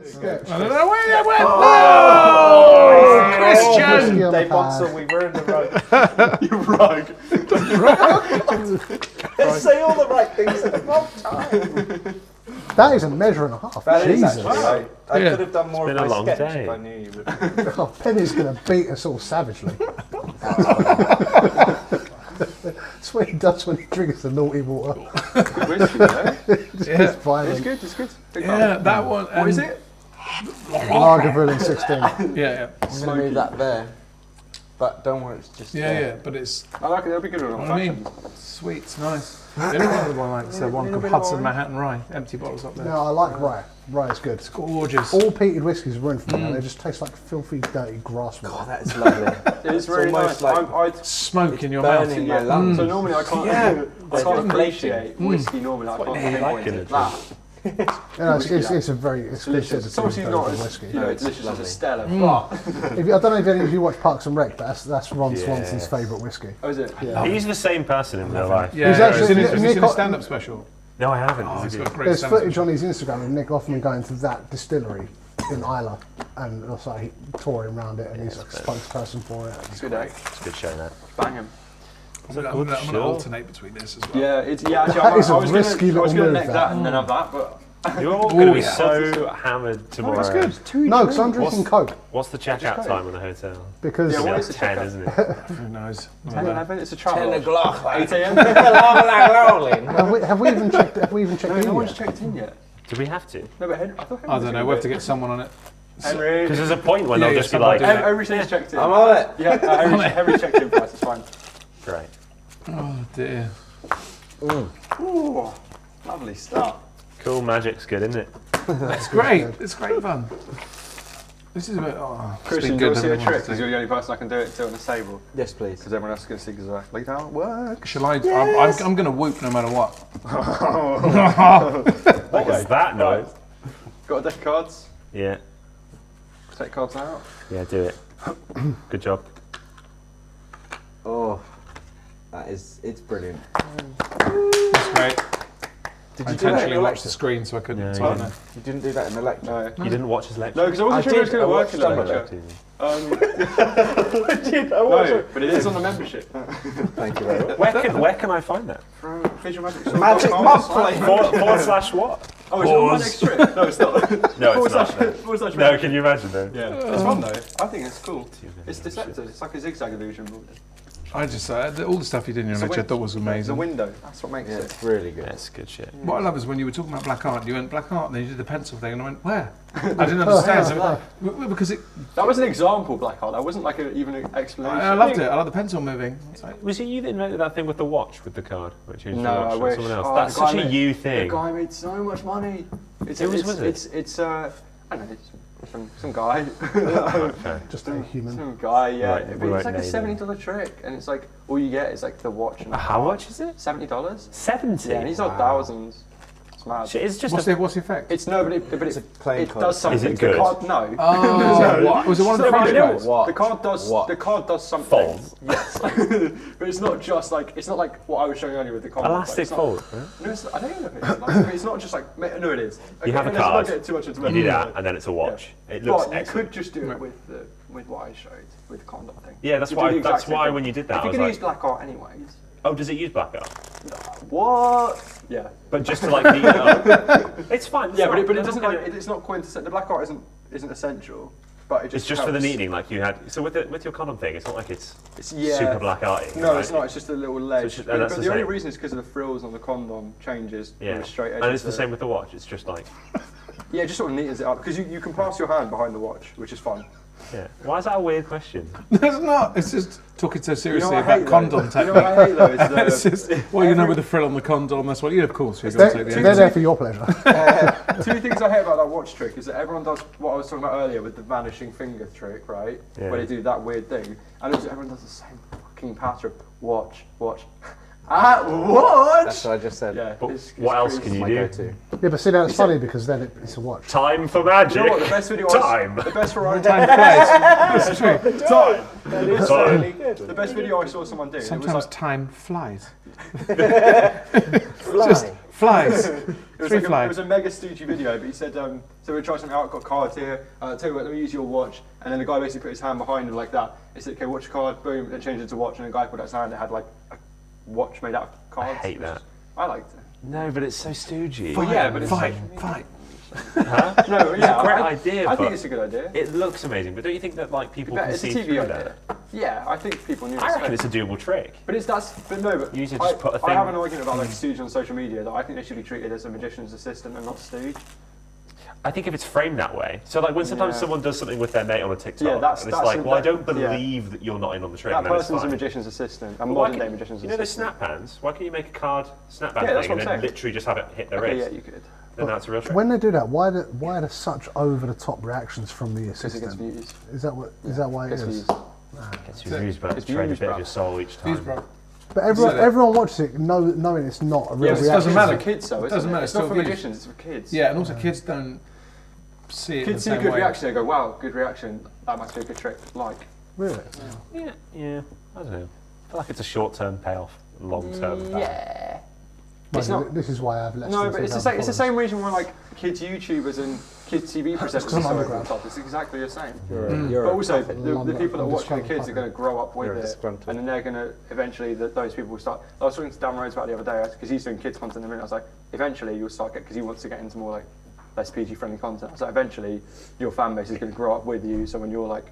Sketch. I don't know where they went. Christian! Dave Watson, we ruined the rug. You rug. Say all the right things at the wrong time. That is a measure and a half. That is Jesus. actually right. I Yeah. could have done more It's of been a my long sketch day. if I knew you would. Oh, Penny's going to beat us all savagely. That's what he does when he drinks the naughty water. Whiskey, though. It's violent. It's good. Yeah, that one. What is it? Lagavulin 16. Yeah. I'm going to move that there. But don't worry, it's just... Yeah, but it's, I like it, it'll be good on I mean, sweet, it's nice. The only one I like is the one called Hudson Manhattan Rye. Empty bottles up there. No, I like rye. Rye is good. It's gorgeous. All peated whiskies are ruined for me now. They just taste like filthy, dirty grass water. Oh, that is lovely. It's really almost nice. like Smoke in your mouth. burning my lungs. So normally I can't, I can't appreciate whiskey normally. I can't pinpoint it. That. You know, it's a very exclusive It's obviously not as whiskey. delicious as a Stella, but I don't know if any of you watch Parks and Rec, but that's Ron Swanson's favourite whiskey. oh, is it? Yeah. He's the same person in real life. Yeah, He's actually- have you Nick- seen a stand-up special? No, I haven't. Oh, Is it's it got a good? great There's stand-up footage on his Instagram of Nick Offerman going to that distillery in Isla, and also he touring around it, and he's like a spokesperson for it. It's good, eh? It's a good show, that. Bang him. I'm going to alternate between this as well. Yeah, actually, That is a risky I was little going to move, neck that. that and then have that, but You're all going to be yeah. so hammered tomorrow. it's good. No, because I'm drinking Coke, What's the checkout time in the hotel? because Yeah, what is It's the 10, checkout? isn't it? Who knows? 10, 11, it's a travel. 10 o'clock, like 8 a.m. have we even checked No in one's yet? checked in yet. Do we have to? No, but I thought Henry I was don't know, gonna we have do to it. get someone on it. Henry. Because there's a point when Yeah, they'll yeah, just be somebody like, do that. Everything's checked in. I'm on it. Yeah, Henry checked in for us, it's fine. great. Oh dear. Ooh, lovely start. Cool, magic's good, isn't it? It's great. It's great fun. This is a bit. Oh, it's Christian, been do you good want to see a everyone trick? wants Because to you're the only person I can do it to on the table. Yes, please. Because everyone else is going to see exactly how it works. Shall I? I'm going to whoop no matter what. What was that noise? Got a deck of cards? Yeah, Take cards out. yeah, do it. Good job. Oh, it's brilliant. It's great. Did I you do that in intentionally the watched the lecture? screen so I couldn't. No, so you I didn't. know. You didn't do that in the lecture? No. You didn't watch his lecture? No, because I wasn't sure it was going to work in the watched lecture. Did you? No, but it is on the membership. Thank you very much. Where can I find that? From Visual Magic. Magic Monthly. // what? Oh, it's on my next trip. No, it's not. No, it's not. Forward slash No, can you imagine though? Yeah, it's fun though. I think it's cool. It's deceptive. It's like a zigzag illusion. I just all the stuff you did in your lecture I thought was The amazing. window. That's what makes Yeah, it. it's really good. That's good shit. What I love is when you were talking about black art, you went black art, and then you did the pencil thing, and I went where? I didn't understand so, because That was an example, Black Hole. That wasn't like even an explanation. I loved it. I love the pencil moving. It's like, Was it you that invented that thing with the watch, with the card? Which changed No, the watch I or wish. someone else? Oh, That's the guy such a made- you The thing. guy made so much money. It's Who was it's I don't know, some guy. Okay. Just a human. Some guy, yeah. Right, we But won't it's like a name $70 trick, and it's like all you get is like the watch and the How card. much is it? $70. 70? Yeah, and he's not thousands. It's mad. Shit, it's just what's the effect? It's no, but it playing card. does something. Is it good? The card, no. Oh, was it one of the French guys? What? The card does something. Fold. Yes, but it's not just like what I was showing earlier with the card. Elastic It's not- fold, right? No, I don't know if it's like, it's not just like. No, it is. Okay, You have a let's not card, get too much into You do that, and then it's a watch. It looks But you excellent. could just do it with what I showed with the condom thing. Yeah, that's You do why. the exact That's same why thing. when you did that, If I you was can like, use black art anyways. oh, does it use black art? What? Yeah. But just to like neat it up. It's fine. Yeah, but it I'm doesn't not like gonna- it's not quintessential. The black art isn't essential, but it just It's just for the helps. neatening, like you had. So with your condom thing, it's not like it's It's super black arty. No, right? it's not. It's just a little ledge. it's just- but and that's but the the only same. reason is because of the frills on the condom changes Yeah, the straight edge. and it's the same with the watch. It's just like, Yeah, it just sort of neatens it up because you can pass your hand behind the watch, which is fun. yeah. Why is that a weird question? It's not. It's just talking so seriously what I about hate, condom though? You know technique. what I hate though It's is just, well, you know, with the frill on the condom, that's what. Yeah, of course. You're They're, going to take the they're end. there for your pleasure. two things I hate about that watch trick is that everyone does what I was talking about earlier with the vanishing finger trick, right? Yeah. Where they do that weird thing, and also everyone does the same fucking pattern. Watch. Watch. That's what I just said. Yeah. But it's what else crazy. can My you do? go-to. Yeah, but see, now it's funny because then it's a watch. Time for magic. You know what? The best video. Time. The best variety. Time flies. It's true. Time. It's Time. really good. The best video I saw someone do. Sometimes time flies. Fly. Flies. It was, Three it flies. was a mega stoogy video, but he said, so we tried something out, I've got cards here, tell you what, let me use your watch, and then the guy basically put his hand behind him like that. He said, okay, watch your card, boom, it changed it to watch, and the guy put out his hand, it had like a watch made out of cards. hate that. I liked it. No, but it's so stoogey. Well, yeah, but it's Fight. social media. Fight. Huh? No, yeah, Great I idea, think but it's a good idea. it looks amazing. But don't you think that like people can It's a see TV through idea. that? Yeah, I think people knew I reckon it's it's a doable trick. But You need to just put a I thing- have an argument about like Stooge on social media that I think they should be treated as a magician's assistant and not Stooge. I think if it's framed that way, so like when sometimes Yeah. someone does something with their mate on a TikTok, Yeah, that's- and it's that's like, a- well, I don't that- yeah. believe that you're not in on the trick. That and then it's person's a fine. magician's assistant, a But why modern day can't- magician's You know those assistant. snap hands? Why can't you make a card snap band Yeah, that's thing and what then I'm saying. literally just have it hit the Okay, wrist? yeah, you could. Then that's a real trick. When they do that, why are there such over-the-top reactions from the Because it gets assistant? views. Is that why it Gets is? views. It's your views, but It's trade a views, bit of bruv. your soul each Views, time. bro. But So that- everyone watches it knowing it's not a real Yeah, but it it reaction. doesn't matter. It's for kids though, isn't Doesn't it? matter, It's not still for views. magicians, it's for kids. Yeah, and also kids don't see it Kids see the a same good way. reaction, they go, wow, good reaction, that must be a good trick. Like. Really? Yeah, I don't know. I feel like it's a short-term payoff, long-term bad. Yeah. Well, It's not. This is why I have less No, than but it's the 2,000 same. It's the followers. same reason why like kids YouTubers and kids TV presenters 'cause are I'm so over the underground. top. It's exactly the same. You're But also, the Lumber- people that I'm watch the disgruntled kids are going to grow up with You're it, disgruntled. and then they're going to eventually. Those people will start. I was talking to Dan Rhodes about it the other day because he's doing kids content. And I was like, eventually you'll start because he wants to get into more like less PG friendly content. So eventually, your fan base is going to grow up with you. So when you're like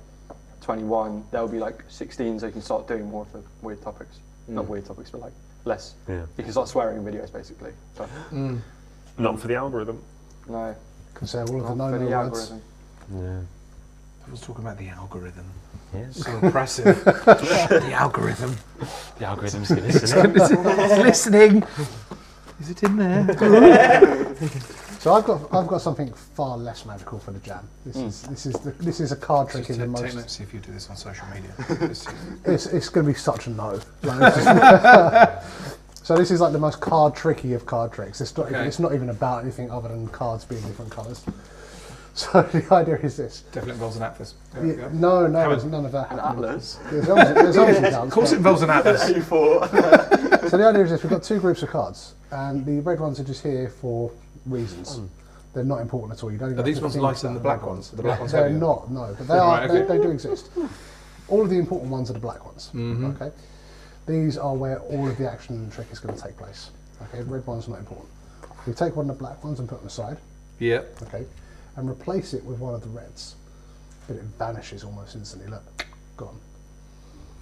21, they'll be like 16, so you can start doing more of the weird topics. Not weird topics, but like less. Yeah. You can start swearing in videos basically. So, Not for the algorithm. no, Can say all of the not for no-no the words. algorithm. Yeah. I was talking about the algorithm. Yes. So impressive. The algorithm. The algorithm's listening. It's listening. Is it in there? So I've got something far less magical for the jam. This is a card trick in the Take most. notes if you do this on social media. It's going to be such a no. Like, it's just- so this is like the most card tricky of card tricks. Okay. It's not even about anything other than cards being different colours. So the idea is this. Definitely involves an atlas. There we Yeah, go. no, there's none of that An happening. atlas. There's obviously Of course it involves an atlas. So the idea is this: we've got two groups of cards, and the red ones are just here for reasons. They're not important at all. You don't even Are have these to ones think lighter than about the black ones? The black ones They're heavier? not, no, but they Right, are. okay. They do exist. All of the important ones are the black ones. Mm-hmm. Okay, these are where all of the action and trick is going to take place. Okay, red ones are not important. We take one of the black ones and put them aside. Yeah. Okay, and replace it with one of the reds, but it vanishes almost instantly. Look, gone.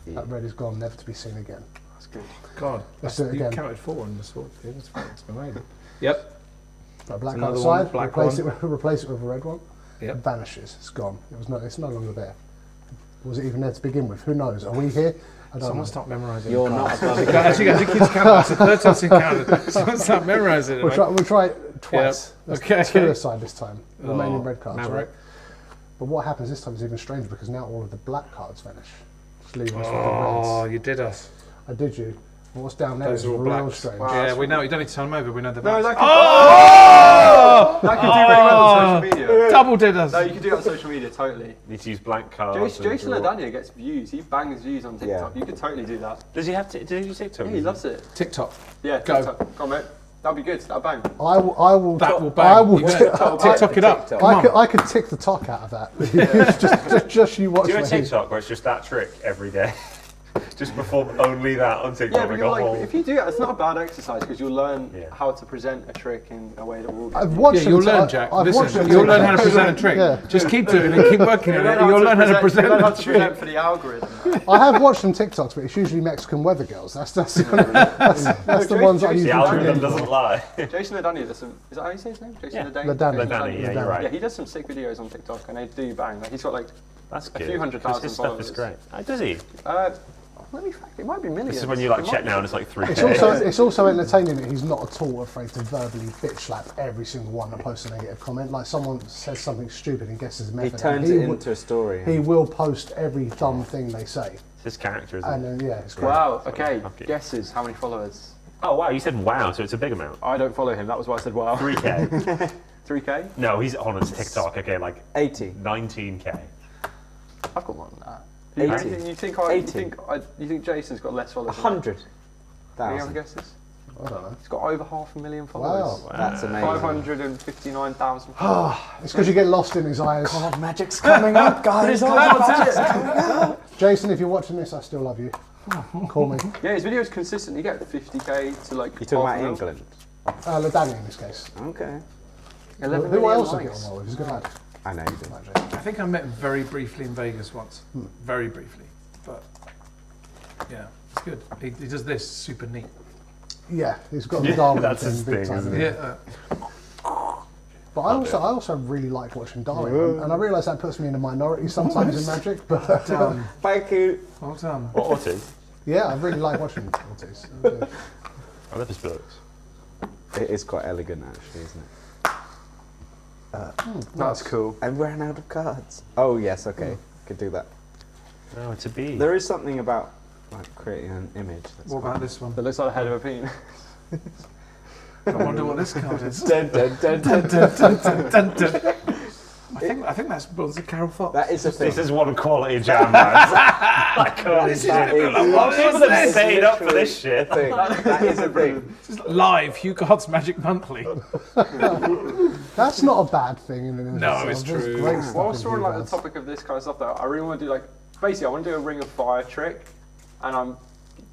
That red is gone, never to be seen again. That's good. God. Let's do it You again. counted 4 on the sword. Yeah, that's amazing. Yep. Right, black Another card one, aside, black replace one. replace it with a red one. Yep. It vanishes. It's gone. It's no longer there. Was it even there to begin with? Who knows? Are we here? I don't Someone know. start memorising. You're the not cards. above it. Actually, guys, the kids count. That's the third time since counted. Someone start memorising it. We'll try it twice. Yep. There's Okay. two aside this time. Remaining Oh, red cards, Maverick. right? But what happens this time is even stranger because now all of the black cards vanish. Just leaving us with the Oh, reds. you did us. I did you. And what's down there Those is are all real blacks. strange. Wow. Yeah, we know. You don't need to tell them over. We know the No, blacks. that could, that could do really well on social media. Double did us. No, you could do that on social media, totally. Need to use blank cards. Jason and draw. Ladania gets views. He bangs views on TikTok. Yeah. You could totally do that. Does he have to? Does he use TikTok? Yeah, he loves it. TikTok. Yeah, Go. TikTok. Come on, mate. That'd be good. That'd bang. I will. That will bang. I will. You better TikTok it up. Come on. I could tick the talk out of that. just you watch Do a me. TikTok where it's just that trick every day. Just perform only that on TikTok. Yeah, but like you're a like, whole. if you do that, it's not a bad exercise because you'll learn Yeah. how to present a trick in a way that will. I've watched Yeah, them you'll t- learn, I- Jack. I've watched Listen, them you'll learn how to TikTok. present a trick. Yeah. Just keep doing it. Keep working on it. You'll learn how to present You'll learn how the to trick. present for the algorithm. I have watched some TikToks, but it's usually Mexican weather girls. That's the ones I Jason- usually The algorithm tune doesn't lie. Jason Ladania does some. Is that how you say his name? Jason Yeah. Ladania. Ladania. Ladania, yeah, you're Yeah, right. he does some sick videos on TikTok, and they do bang. Like he's got like, That's A good. few hundred 'cause thousand his stuff is followers. great. Does he? let me fact. It might be millions. This is when you like It check might now be. and it's like 3K. It's also entertaining that he's not at all afraid to verbally bitch slap every single one that posts a negative comment. Like someone says something stupid and guesses a He method. turns and it will- into a story. He will post every dumb thing they say, It's his character, isn't and it? then it's great. Wow. Okay. Fuck it. Guesses. How many followers? Oh wow, you said wow, so it's a big amount. I don't follow him. That was why I said wow. 3K. 3K. No, he's on his TikTok. Okay, like 80. 19K. I've got more than that. 80. You think 80. you think Jason's got less followers? than 100,000. me? Any other guesses? I don't know. He's got over 500,000 followers. Wow. That's amazing. 559,000. It's because you get lost in his eyes. God, Magic's coming up, guys. Jason, if you're watching this, I still love you. Call me. Yeah, his videos consistently get 50k to like. You're talking about 500,000. England? Ladani in this case. Okay. 11 Who million else have you likes. on well with? He's a good lad. I know you do. Like Jason. I think I met him very briefly in Vegas once. Very briefly. But yeah, it's good. He does this super neat. Yeah, he's got the Darwin that's thing his big thing, time. isn't it? Yeah. But I also really like watching Darwin, and I realise that puts me in a minority sometimes in Magic. But Thank you. Well done. What Ortiz? yeah, I really like watching Ortiz. I do. I love his books. It is quite elegant, actually, isn't it? That's cool. I'm running out of cards. Oh yes, okay, could do that. Oh, it's a bee. There is something about like creating an image. That's What about this one? That looks like the head of a penis. I wonder what this card is. dun, dun, dun, dun, Dun, dun, dun, dun. I think that's Brothers of Carol Fox. That is a thing. This is one quality jam, lads. I can't That is People have stayed up for this shit. thing. That is a thing. This is live, Hugh God's Magic Monthly. That's not a bad thing in an No, it's There's true. Great stuff Whilst in we're on like Hughes. the topic of this kind of stuff, though, I really want to do like basically I want to do a Ring of Fire trick, and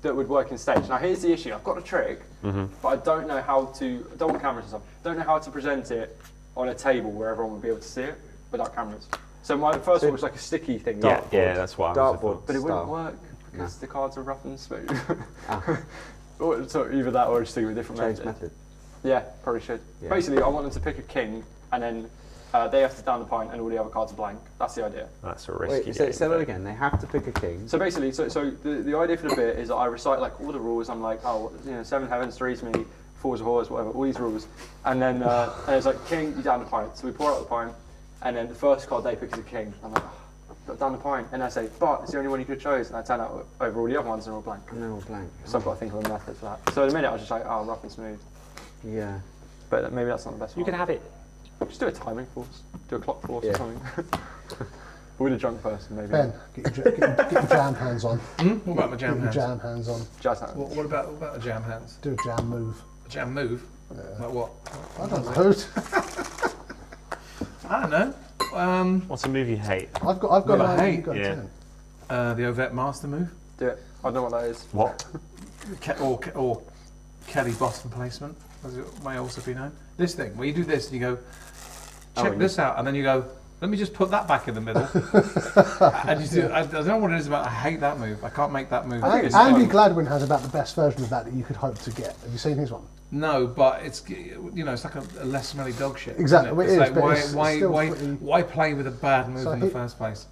that would work in stage. Now here's the issue: I've got a trick, but I don't know how to. I don't want cameras and stuff. Don't know how to present it on a table where everyone would be able to see it without cameras. So my first one was like a sticky thing. Yeah, that's why. Dartboard. But it wouldn't style. work because the cards are rough and smooth. Ah. So either that or just think of a different Change method. method. Yeah, probably should. Yeah. Basically, I want them to pick a king, and then they have to down the pint, and all the other cards are blank. That's the idea. That's a risky Wait, game. say that again. They have to pick a king. So basically, so the idea for the bit is that I recite like all the rules. I'm like, oh, you know, 7 heavens, 3's me, 4's a horse, whatever, all these rules. And then and it's like, king, you down the pint. So we pour out the pint, and then the first card they pick is a king. I'm like, oh, got down the pint. And I say, but it's the only one you could have chosen. And I turn out over all the other ones and they're all blank. No, blank. So I've got to think of a method for that. So in a minute, I was just like, oh, rough and smooth. Yeah. But maybe that's not the best one. You can have it. Just do a timing force. Do a clock force Yeah. or something. With a drunk person, maybe. Ben, get your jam hands on. What about my Get jam your hands? jam hands on. Jazz hands. What about the jam hands? Do a jam move. A jam move? Like what? I don't know. I don't know. What's a move you hate? I've got Well, I 9, hate- you've got yeah. 10. The Ovette Master move? Do it. I don't know what that is. What? Or Kelly bottom placement, as it may also be known. This thing, where you do this and you go, check and this out, and then you go, let me just put that back in the middle. And you do, I don't know what it is about, I hate that move. I can't make that move. It's Andy fun. Gladwin has about the best version of that you could hope to get. Have you seen his one? No, but it's, you know, it's like a less smelly dog shit. Exactly, Isn't it? it is, It's but like, it's why still pretty- why play with a bad move So in the first place?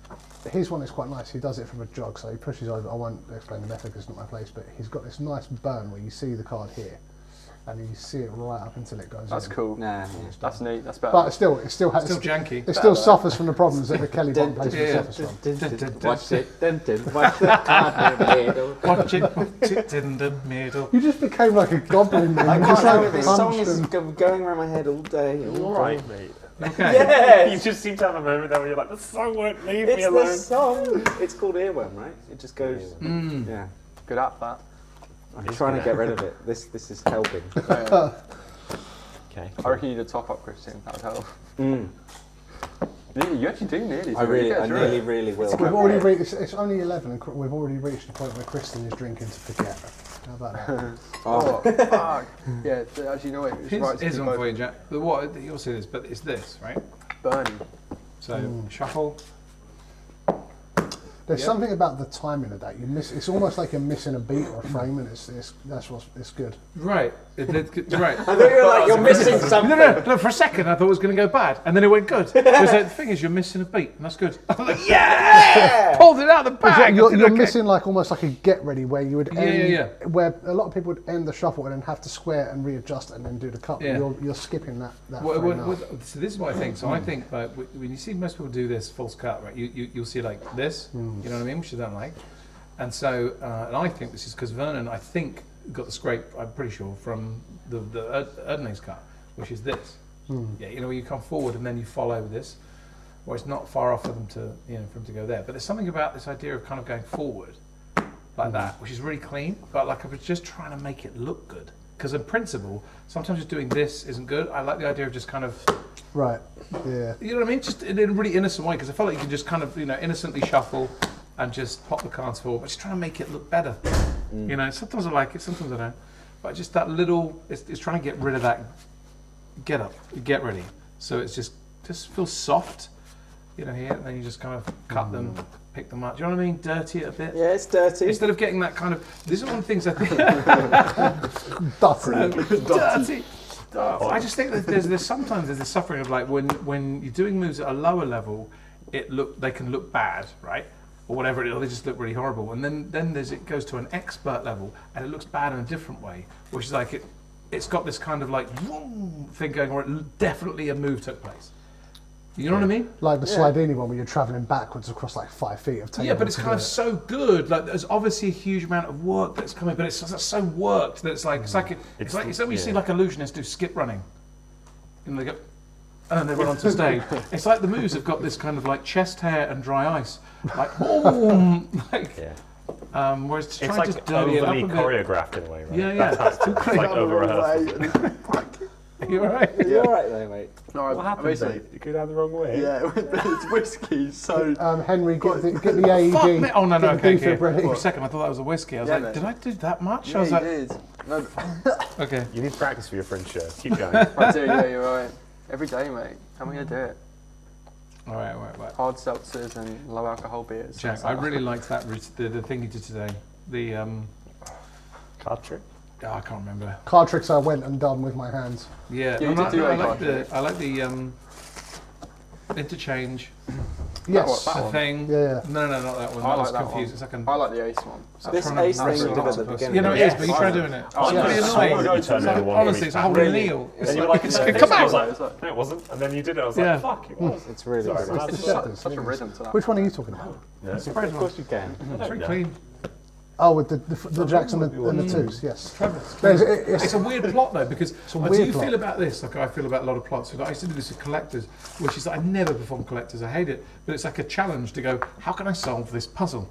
His one is quite nice. He does it from a jog, so he pushes over. I won't explain the method because it's not my place, but he's got this nice burn where you see the card here, and you see it right up until it goes That's in. cool. Nah. That's neat. That's better. But still, it still has. Still janky. It still suffers from the problems that the Kelly bottom placement Yeah. suffers from. Watch it. Dun, dun, watch the card in the middle. Watch it in the middle. You just became like a goblin then. I You can't just help like it. This song punched is and- going around my head all day. All right, mate. Okay. Yes! You just seem to have a moment there where you're like, the song won't leave me It's alone. the song. It's called Earworm, right? It just goes. Yeah. Good at that. I'm trying to get rid of it. This is helping. Okay. I reckon you need a top up, Christian. That would help. Mm. You actually do nearly. I really will. We've already reached. It's only 11, and we've already reached the point where Kristen is drinking to forget. How about that? Oh, fuck. Yeah, actually, no, wait. Here's one for you, Jack. But what, you'll see this, but it's this, right? Burning. So, shuffle. There's Yep. something about the timing of that. You miss. It's almost like you're missing a beat or a frame, and it's good. Right. Right. I thought you were like, you're missing something. No, for a second I thought it was going to go bad, and then it went good. Because the thing is, you're missing a beat, and that's good. I was like, yeah! Pulled it out of the bag! You're I did okay. missing like almost like a get ready where you would end, Yeah. where a lot of people would end the shuffle and then have to square and readjust and then do the cut. Yeah. You're skipping that. Well, frame out. so this is what I think. So I think like when you see most people do this false cut, right? You'll see like this. You know what I mean? Which I don't like. And so, and I think this is because Vernon, I think, got the scrape. I'm pretty sure from the Erdning's cut, which is this. Yeah, you know, where you come forward and then you follow this, where it's not far off for them to, for him to go there. But there's something about this idea of kind of going forward like that, which is really clean. But like I was just trying to make it look good. because in principle, sometimes just doing this isn't good. I like the idea of just kind of, Right. Yeah. you know what I mean? Just in a really innocent way, because I felt like you can just kind of, innocently shuffle and just pop the cards forward, but just trying to make it look better. Sometimes I like it, sometimes I don't. But just that little, it's trying to get rid of that get up, get ready. So it's just feels soft, here, and then you just kind of cut them, pick them up. Do you know what I mean? Dirty it a bit. Yeah, it's dirty. Instead of getting that kind of, this is one of the things I think. Dirty. I just think that there's sometimes the suffering of like when you're doing moves at a lower level, they can look bad, right? Or whatever it is, or they just look really horrible. And then it goes to an expert level and it looks bad in a different way, which is like it's got this kind of like vroom thing going where definitely a move took place. You know what I mean? Like the Slidini one where you're travelling backwards across like 5 feet of table. Yeah, but it's kind of so good. Like there's obviously a huge amount of work that's coming, but it's so worked that it's like when you see like illusionists do skip running, and they go, and then they run onto stage. It's like the moves have got this kind of like chest hair and dry ice, like boom, like. Yeah. Whereas to It's try like just dirty it up overly a bit. choreographed in a way, right? Yeah. It's like over rehearsed. Are you alright? You're alright though, mate. No, What happened? You go down the wrong way. Yeah, it's whiskey, so... Henry, get the AED. Fuck me. Oh no, Get the okay. defibrillator. For a second, I thought that was a whiskey. I was Yeah, like, mate. did I do that much? I Yeah, was you like, did. No, okay. You need practice for your French show. Keep going. I do, yeah, you're right. Every day, mate. How am I going to do it? All right. Hard seltzers and low alcohol beers. Jack, I really liked that the thing you did today. The Card trick? I can't remember. Card tricks I went and done with my hands. Yeah, Yeah, you did do I a like card trick. I like the interchange. Yes. That The one? thing. Yeah. No, not that one. I That like was that confused. one. It's like an. I like the ace one. This trying to ace thing wrestle we did at the octopus. beginning. You know, it Yes. is, but you try doing it. Oh, It's yeah. really So annoying. you It's turned like, into one honestly, really it's a holding a needle. It's And you were like, like, it's no, come I was out. like, no, it wasn't. And then you did it. I was Yeah. like, fuck, it was. It's really Sorry, good. man. It's It's such a rhythm to that. Which one are you talking about? Yeah. It's a great Of one. course you can. It's very clean. Oh, with the Jackson and the twos, yes. It's a weird plot though, because a how do weird you plot. feel about this? Like I feel about a lot of plots. I used to do this with collectors, which is like I never perform collectors. I hate it, but it's like a challenge to go. How can I solve this puzzle?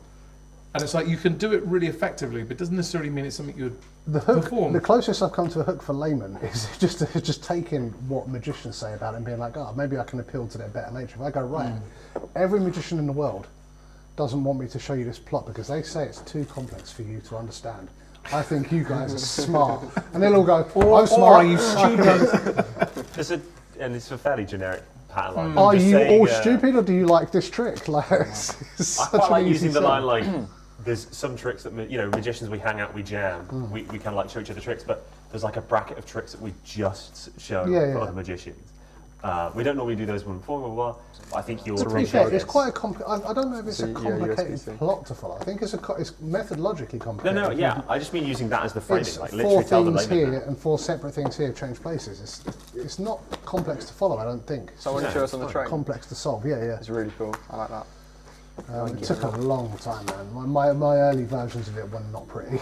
And it's like you can do it really effectively, but it doesn't necessarily mean it's something you would The hook, perform. the closest I've come to a hook for layman is just taking what magicians say about it and being like, oh, maybe I can appeal to their better nature. If I go, right, every magician in the world doesn't want me to show you this plot because they say it's too complex for you to understand. I think you guys are smart. And they'll all go, I'm smart. Or are you stupid? And it's a fairly generic pattern line. Are Just you saying, all stupid or do you like this trick? Like, it's I such quite like an easy using the sell. line like, there's some tricks that, magicians, we hang out, we jam, we kind of like show each other tricks, but there's like a bracket of tricks that we just show Yeah, for yeah. other magicians. We don't normally do those when we perform, blah, blah, blah, but I think you're To be fair, it's quite a I don't know if it's a Yeah, complicated USB-C. plot to follow. I think it's methodologically complicated. No, yeah, I just mean using that as the framing, It's like 4 literally tell the things layman here and 4 separate things here change places. It's not complex to follow, I don't think. It's Someone No, show us on the it's train. complex to solve, yeah. It's really cool. I like that. It took a long time, man. My early versions of it were not pretty.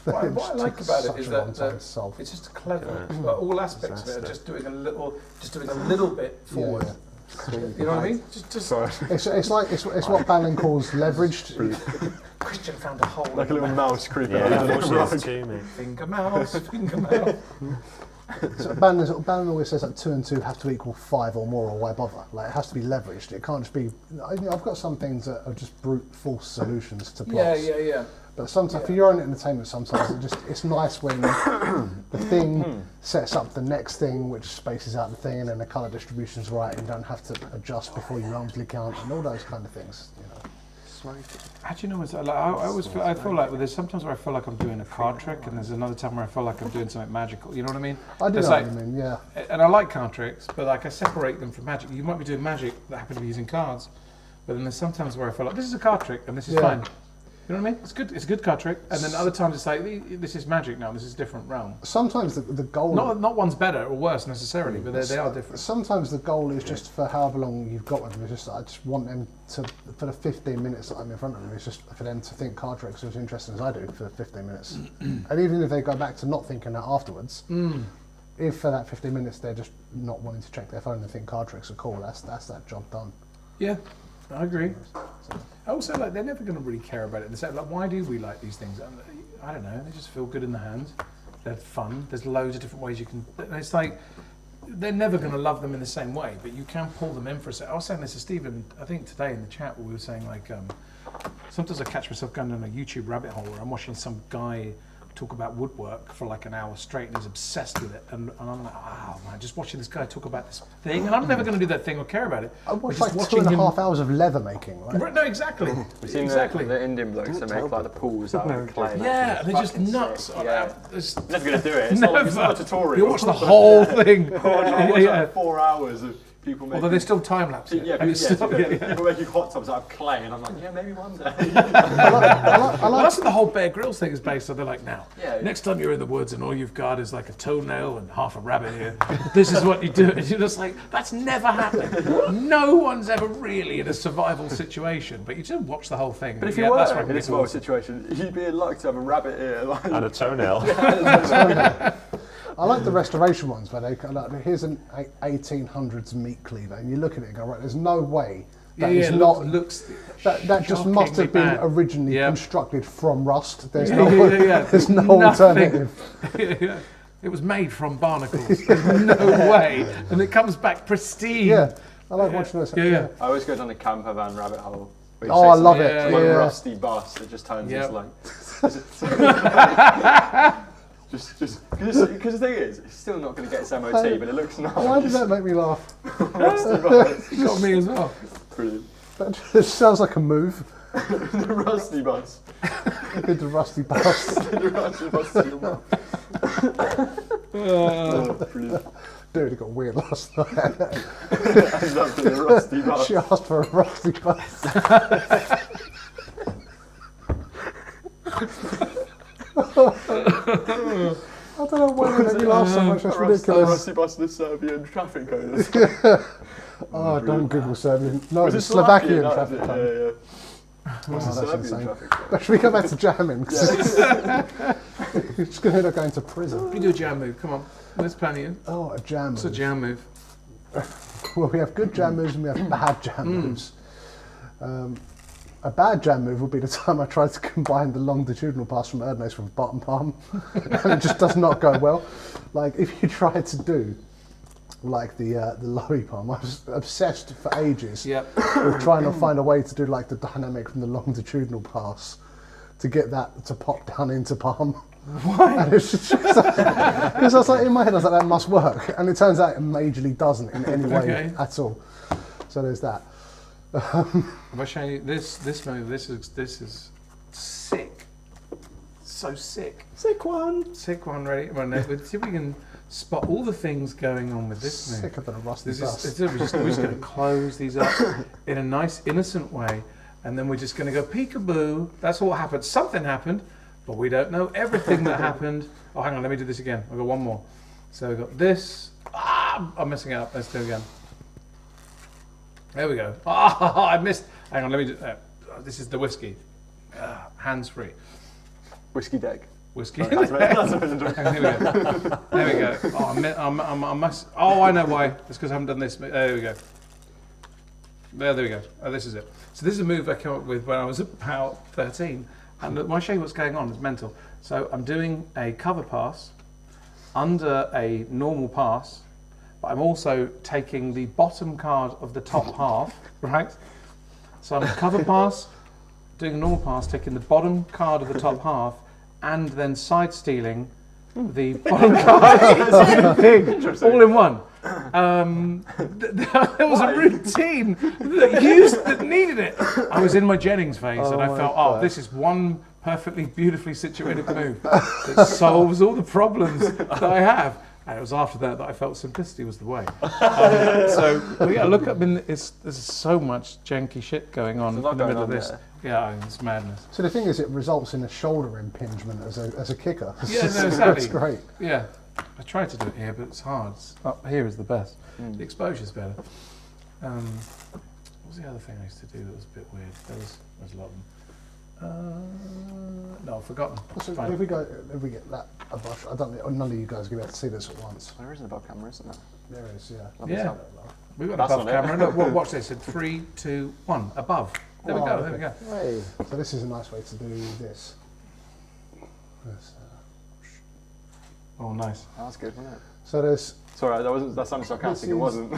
What I just like took about it such is a long that, time to solve. it's just clever. But all aspects of it are just doing a little bit forward. Yeah. You know what I mean? Just Sorry. It's what Bannon calls leveraged. Christian found a hole. Like a little mouse creeping Yeah, out. unfortunately, it's too, mate. Finger mouse, finger mouse. So Bannon always says that 2 and 2 have to equal 5 or more, or why bother? Like it has to be leveraged. It can't just be. I've got some things that are just brute force solutions to plots. Yeah. But sometimes, for your own entertainment, sometimes it's nice when the thing sets up the next thing, which spaces out the thing, and then the colour distribution's right, and you don't have to adjust before you Elmsley count, and all those kind of things. How do you know? I feel like there's sometimes where I feel like I'm doing a card trick, and there's another time where I feel like I'm doing something magical. You know what I mean? I do It's know like, what you mean, yeah. And I like card tricks, but like I separate them from magic. You might be doing magic that happen to be using cards, but then there's sometimes where I feel like this is a card trick and this is Yeah. fine. You know what I mean? It's good. It's a good card trick, and then other times it's like this is magic now. This is a different realm. Sometimes the goal. Not one's better or worse necessarily, but they are different. Sometimes the goal is just for however long you've got with them. It's just I just want them to for the 15 minutes that I'm in front of them. It's just for them to think card tricks are as interesting as I do for 15 minutes. And even if they go back to not thinking that afterwards, if for that 15 minutes they're just not wanting to check their phone and think card tricks are cool, that's that job done. Yeah, I agree. Also, like they're never going to really care about it. They say, like, why do we like these things? I don't know. They just feel good in the hands. they're fun. There's loads of different ways you can. And it's like they're never going to love them in the same way, but you can pull them in for a second. I was saying this to Stephen, I think today in the chat, where we were saying like sometimes I catch myself going down a YouTube rabbit hole where I'm watching some guy talk about woodwork for like an hour straight, and he's obsessed with it, and I'm like, oh man, just watching this guy talk about this thing, and I'm never going to do that thing or care about it. I watched But like just 2.5 hours of leather making. Like, Right, no, exactly. We've seen Exactly. the Indian blokes that make like the pools out of clay. Yeah, and they're just Fucking nuts. sick, on yeah. that. It's Never gonna do it. It's never. not a tutorial. You watch the whole thing. I watch Yeah. like 4 hours of people making. Although there's still time lapse. Yeah, And it's still- people making hot tubs out of clay, and I'm like, yeah, maybe one day. I Well, like that's what the whole Bear Grylls thing is based on. They're like, now, Yeah. next time you're in the woods and all you've got is like a toenail and half a rabbit here, this is what you do. And you're just like, that's never happened. No one's ever really in a survival situation, but you just watch the whole thing. But if yeah, you were that's in this awesome. situation, you'd be in luck to have a rabbit ear. Like, And a toenail. I like the restoration ones where they kind of like, here's an 1800s meat cleaver, and you look at it and go, right, there's no way that is not looks that just must have been shockingly bad. originally Yeah. constructed from rust. There's Yeah, no yeah. there's no Nothing. alternative. Yeah. It was made from barnacles. There's no way, and it comes back pristine. Yeah, I like watching this. Yeah. I always go down the camper van rabbit hole. where you Oh, say I love something it. to one Yeah. rusty bus that just turns Yep. into like. Just because the thing is, it's still not going to get its MOT, but it looks nice. Why does that make me laugh? Rusty bus. You got me as well. Brilliant. That just sounds like a move. The rusty bus. Did the rusty bus. The rusty bus to your mum. Oh, brilliant. Dude, it got weird last night. Ended up in the rusty bus. She asked for a rusty bus. I don't know why they make me laugh so much. That's A ridiculous. rusty bus in the Serbian traffic code. Oh, don't Google Serbian. No, Was it's it Slovakian That traffic was it, code. yeah. What's Oh, the that's Serbian insane. traffic code? But should we go back to jamming? 'Cause you're just going to end up going to prison. You do a jam move. Come on. Let's plan you. Oh, a jam What's a move. jam move? Well, we have good jam moves and we have bad jam moves. A bad jam move would be the time I tried to combine the longitudinal pass from Erdnase with bottom palm, and it just does not go well. Like if you try to do like the lowy palm, I was obsessed for ages Yep. with trying to find a way to do like the dynamic from the longitudinal pass to get that to pop down into palm. Why? And it's just because I was like in my head, I was like that must work, and it turns out it majorly doesn't in any way Okay. at all. So there's that. If I show you this move, this is sick. So sick. Sick one. Sick one, ready? Well, no, let's see if we can spot all the things going on with this move. Sicker than a rusty This bus. is, we're just going to close these up in a nice, innocent way, and then we're just going to go peekaboo. That's all happened. Something happened, but we don't know everything that happened. Oh, hang on, let me do this again. I've got one more. So we've got this. Ah, I'm messing it up. Let's do it again. There we go. Ah, I missed. Hang on, let me do that. This is the whiskey. Hands free. Whiskey deck. Whiskey. That's what I'm doing. Hang on, here we go. There we go. Oh, I must. Oh, I know why. It's because I haven't done this. There we go. There we go. Oh, this is it. So this is a move I came up with when I was about 13. And when I show you what's going on, it's mental. So I'm doing a cover pass under a normal pass, but I'm also taking the bottom card of the top half, right? So I'm cover pass, doing a normal pass, taking the bottom card of the top half, and then side stealing the bottom card of the thing, all in one. There was a routine that needed it. I was in my Jennings phase, and I felt, oh, this is one perfectly, beautifully situated move that solves all the problems that I have. And it was after that that I felt simplicity was the way. So yeah, look, there's so much janky shit going on in There's a lot the middle going of on this. there. Yeah, it's madness. So the thing is, it results in a shoulder impingement as a kicker. Yeah, no, That's exactly. great. Yeah, I tried to do it here, but it's hard. Up here is the best. The exposure's better. What was the other thing I used to do that was a bit weird? There's a lot of them. No, I've forgotten. So Fine. if we get that above, I don't think none of you guys are going to be able to see this at once. There is an above camera, isn't there? There is, yeah. Yeah. We've got That's above on it. camera. Look, watch this. In 3, 2, 1. Above. There we Oh, go. okay. There we go. Hey. So this is a nice way to do this. Oh, nice. That's good, wasn't it? So there's Sorry, that sounded sarcastic. It is- wasn't. Oh,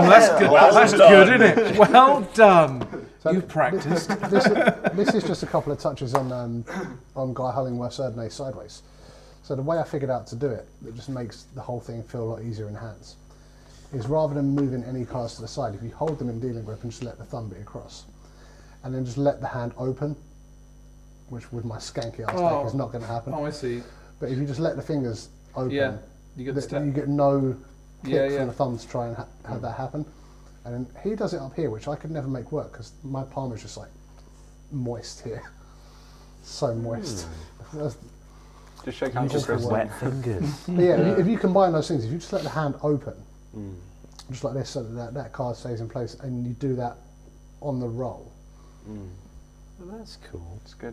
that's good. Well That's done. good, isn't it? Well done. So You've practiced. this is just a couple of touches on Guy Hollingworth's Erdnase Sideways. So the way I figured out to do it, that just makes the whole thing feel a lot easier in hands, is rather than moving any cards to the side, if you hold them in dealing grip and just let the thumb be across, and then just let the hand open, which with my skanky ass deck is not going to happen. Oh, I see. But if you just let the fingers open, Yeah, you get the step. you get no kick Yeah. from the thumb to try and have that happen. And then he does it up here, which I could never make work because my palm is just like moist here. So moist. That's- Just shake hands with Just Chris. wet fingers. But yeah, if you combine those things, if you just let the hand open, just like this, so that card stays in place, and you do that on the roll, Well, that's cool. It's good.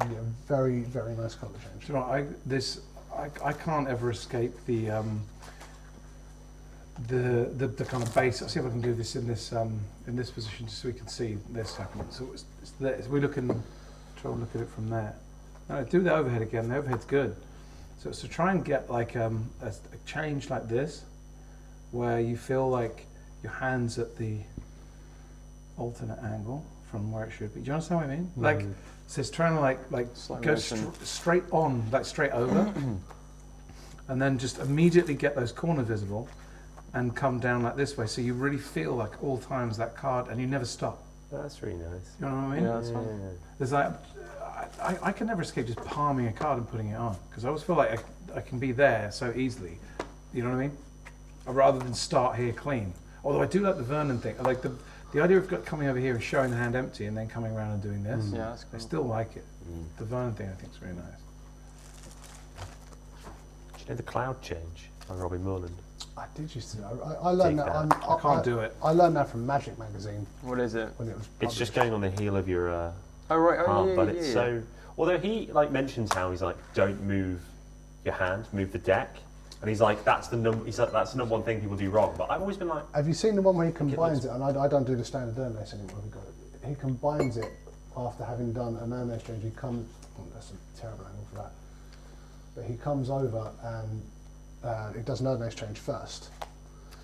you get a very, very nice colour change. Do you know what, I can't ever escape the kind of base. I'll see if I can do this in this position just so we can see this happening. So it's there. We try and look at it from there. No, do the overhead again. The overhead's good. So it's to try and get like a change like this, where you feel like your hand's at the alternate angle from where it should be. Do you understand what I mean? Like, so it's trying to like Slow go motion. straight on, like straight over, and then just immediately get those corners visible, and come down like this way. So you really feel like all times that card, and you never stop. That's really nice. You know what I mean? Yeah, that's fine. There's like, I can never escape just palming a card and putting it on, because I always feel like I can be there so easily. You know what I mean? Rather than start here clean. Although I do like the Vernon thing. I like the idea of coming over here and showing the hand empty and then coming around and doing this. Yeah, that's I cool. still like it. The Vernon thing I think is really nice. Do you know the cloud change by Robbie Moreland? I did used to know. I learned Dig that. that. I can't do it. I learned that from Magic magazine What is it? when it was. It's just published. going on the heel of your Oh, right. Oh, palm, yeah, but yeah, it's yeah. so. Although he like mentions how he's like, don't move your hand, move the deck, and he's like, that's the number. He's like, that's the number one thing people do wrong. But I've always been like, Have you seen the one where he combines looks- it? And I don't do the standard Erdnase anymore. He combines it after having done an Erdnase change. He comes. Oh, that's a terrible angle for that. But he comes over and he does an Erdnase change first.